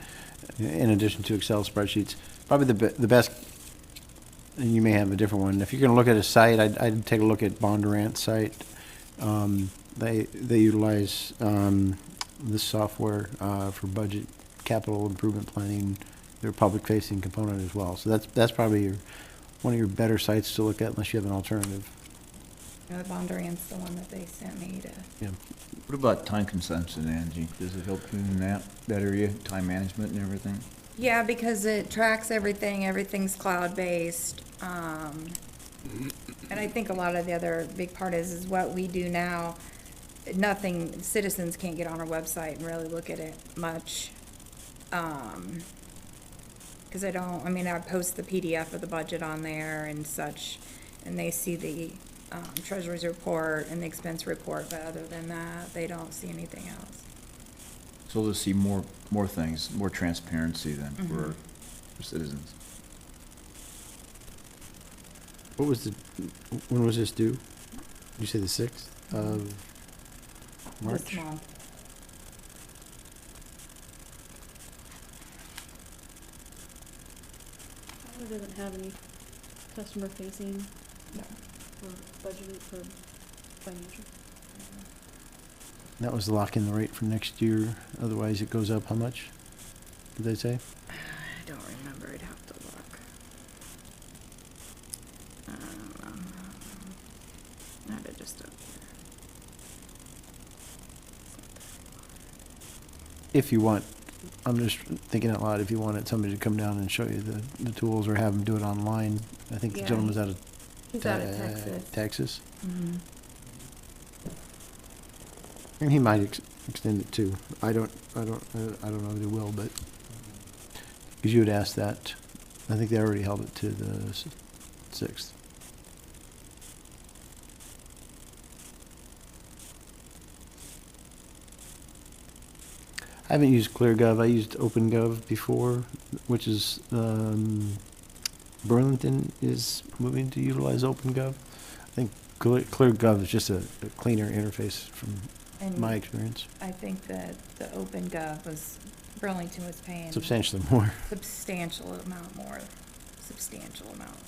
in addition to Excel spreadsheets. Probably the best, and you may have a different one. If you're going to look at a site, I'd take a look at Bondurant's site. They utilize this software for budget, capital improvement planning, their public-facing component as well. So that's probably one of your better sites to look at unless you have an alternative. Bondurant's the one that they sent me to. Yeah. What about time consumption, Angie? Does it help you in that area, time management and everything? Yeah, because it tracks everything, everything's cloud-based. And I think a lot of the other big part is what we do now, citizens can't get on our website and really look at it much. Because I post the PDF of the budget on there and such, and they see the treasurer's report and the expense report, but other than that, they don't see anything else. So they'll see more things, more transparency then for citizens. When was this due? Did you say the 6th of March? This month. It doesn't have any customer facing No. for budgeting for financial. That was locking the rate for next year. Otherwise, it goes up how much? Did they say? I don't remember, I'd have to look. I have it just up here. If you want, I'm just thinking out loud, if you wanted somebody to come down and show you the tools or have them do it online. I think the Yeah, gentleman's out of He's out of Texas. Texas. Mhm. And he might extend it too. I don't know that he will, but because you had asked that, I think they already held it to the 6th. I haven't used ClearGov. I used OpenGov before, which is Burlington is moving to utilize OpenGov. I think ClearGov is just a cleaner interface from my experience. I think that the OpenGov Burlington was paying. Substantially more. Substantial amount more, substantial amount.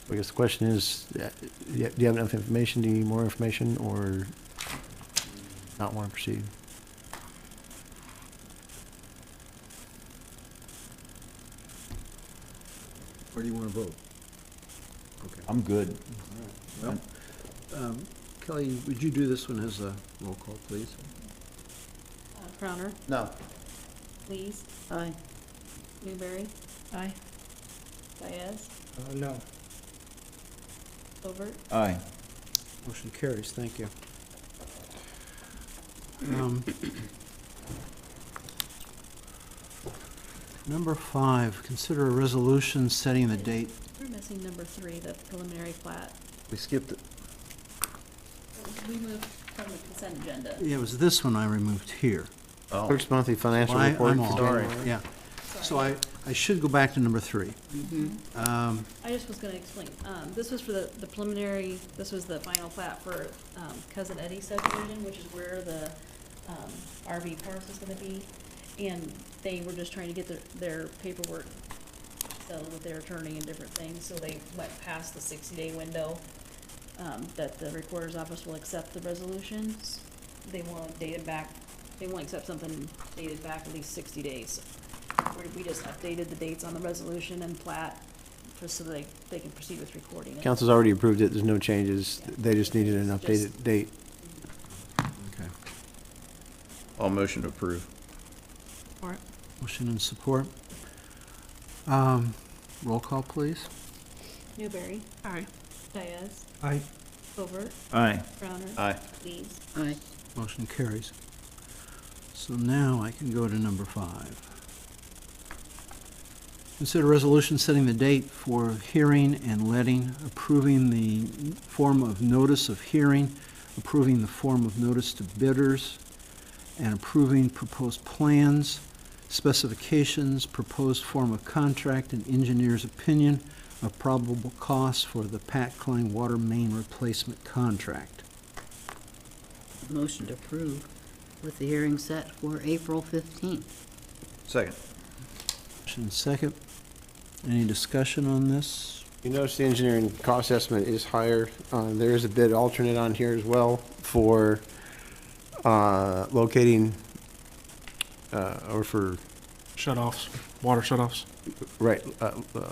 I guess the question is, do you have enough information? Do you need more information or not want to proceed? Where do you want to vote? Okay. I'm good. Well, Kelly, would you do this one as a roll call, please? Crowner, No. Lees, Aye. Newberry, Aye. Diaz, No. Overt. Aye. Motion carries. Thank you. Number 5, consider a resolution setting the date. We're missing number 3, the preliminary plat. We skipped it. We moved from the consent agenda. Yeah, it was this one I removed here. Clerk's monthly financial Well, report I'm for all, January. yeah. So I should go back to number 3. I just was gonna explain, this was for the preliminary, this was the final plat for, Cousin Eddie subdivision, which is where the, RV park is gonna be. And they were just trying to get their paperwork settled with their attorney and different things, so they went past the 60-day window, that the recorder's office will accept the resolutions. They want it dated back, they won't accept something dated back at least 60 days. We just updated the dates on the resolution and plat, just so they can proceed with recording it. Council's already approved it, there's no changes, they just needed an updated date. Okay. All motion to approve. Motion and support. Roll call, please. Newberry. Aye. Diaz. I, Covert. Aye. Crowner. Aye. Lees. Aye. Motion carries. So now I can go to number 5. Consider resolution setting the date for hearing and letting, approving the form of notice of hearing, approving the form of notice to bidders, and approving proposed plans, specifications, proposed form of contract, and engineer's opinion of probable costs for the Pat Klein water main replacement contract. Motion to approve with the hearing set for April 15th. Second. Motion second. Any discussion on this? You notice the engineering cost estimate is higher. There is a bid alternate on here as well for locating or for, Shut-offs, water shut-offs. right,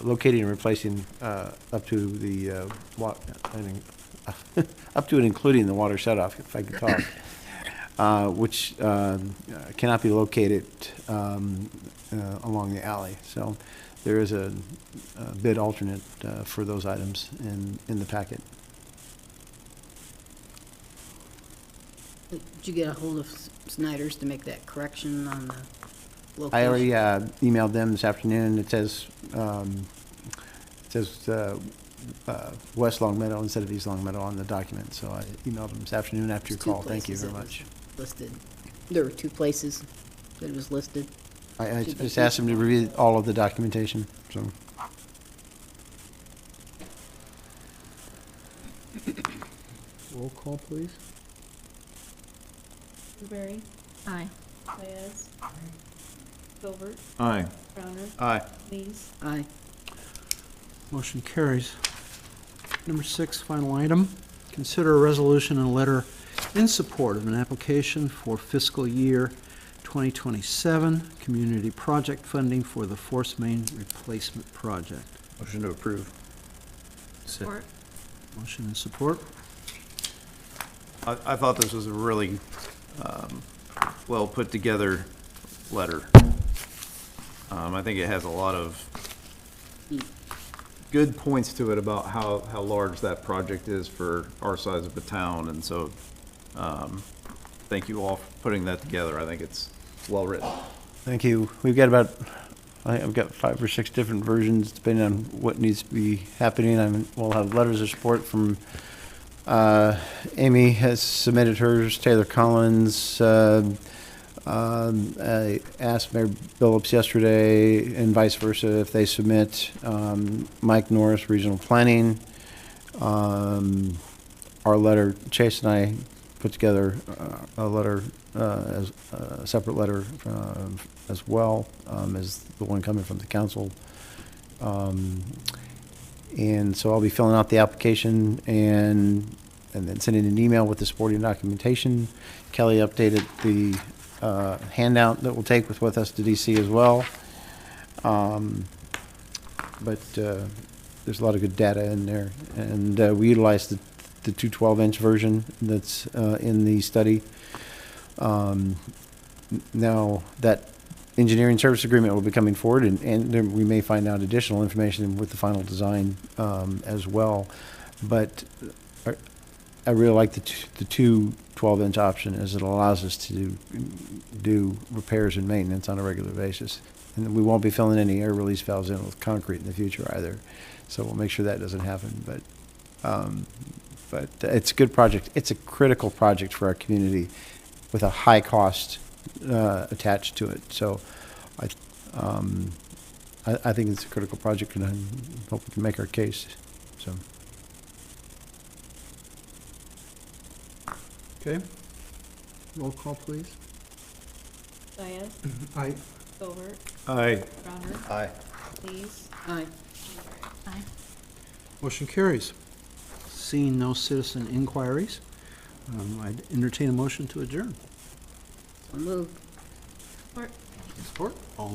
locating and replacing up to the, up to and including the water shutoff, if I could talk, which cannot be located along the alley. So there is a bid alternate for those items in the packet. Did you get a hold of Snyder's to make that correction on the location? I already emailed them this afternoon. It says West Long Meadow instead of East Long Meadow on the document. So I emailed them this afternoon after your There's two call. Thank you places very it much. was listed. There were 2 places that it was listed. I Should be just asked them to review all of the documentation, so. Roll call, please. Newberry. Aye. Diaz. Covert. Aye. Crowner. Aye. Lees. Aye. Motion carries. Number 6, final item. Consider a resolution and a letter in support of an application for fiscal year 2027 community project funding for the force main replacement project. Motion to approve. Support. Motion and support. I thought this was a really well put together letter. I think it has a lot of good points to it about how large that project is for our size of a town, and so thank you all for putting that together. I think it's well written. Thank you. We've got about, I've got 5 or 6 different versions depending on what needs to be happening. We'll have letters of support from, Amy has submitted hers, Taylor Collins, I asked Mayor Billups yesterday and vice versa if they submit, Mike Norris, Regional Planning. Our letter, Chase and I put together a letter, as a separate letter as well, as the one coming from the council. And so I'll be filling out the application and then sending an email with the supporting documentation. Kelly updated the handout that we'll take with us to DC as well. But there's a lot of good data in there. And we utilized the 212-inch version that's in the study. Now that engineering service agreement will be coming forward, and there, we may find out additional information with the final design as well. But I really like the two 12-inch option, as it allows us to do repairs and maintenance on a regular basis. And we won't be filling any air release valves in with concrete in the future either. So we'll make sure that doesn't happen. But but it's a good project. It's a critical project for our community with a high cost attached to it. So I think it's a critical project, and I hope we can make our case, so. Okay. Roll call, please. Diane, I, Covert, Aye. Crowner, Aye. Lees, Aye. Motion carries. Seeing no citizen inquiries, I'd entertain a motion to adjourn. So moved. Support. Support. All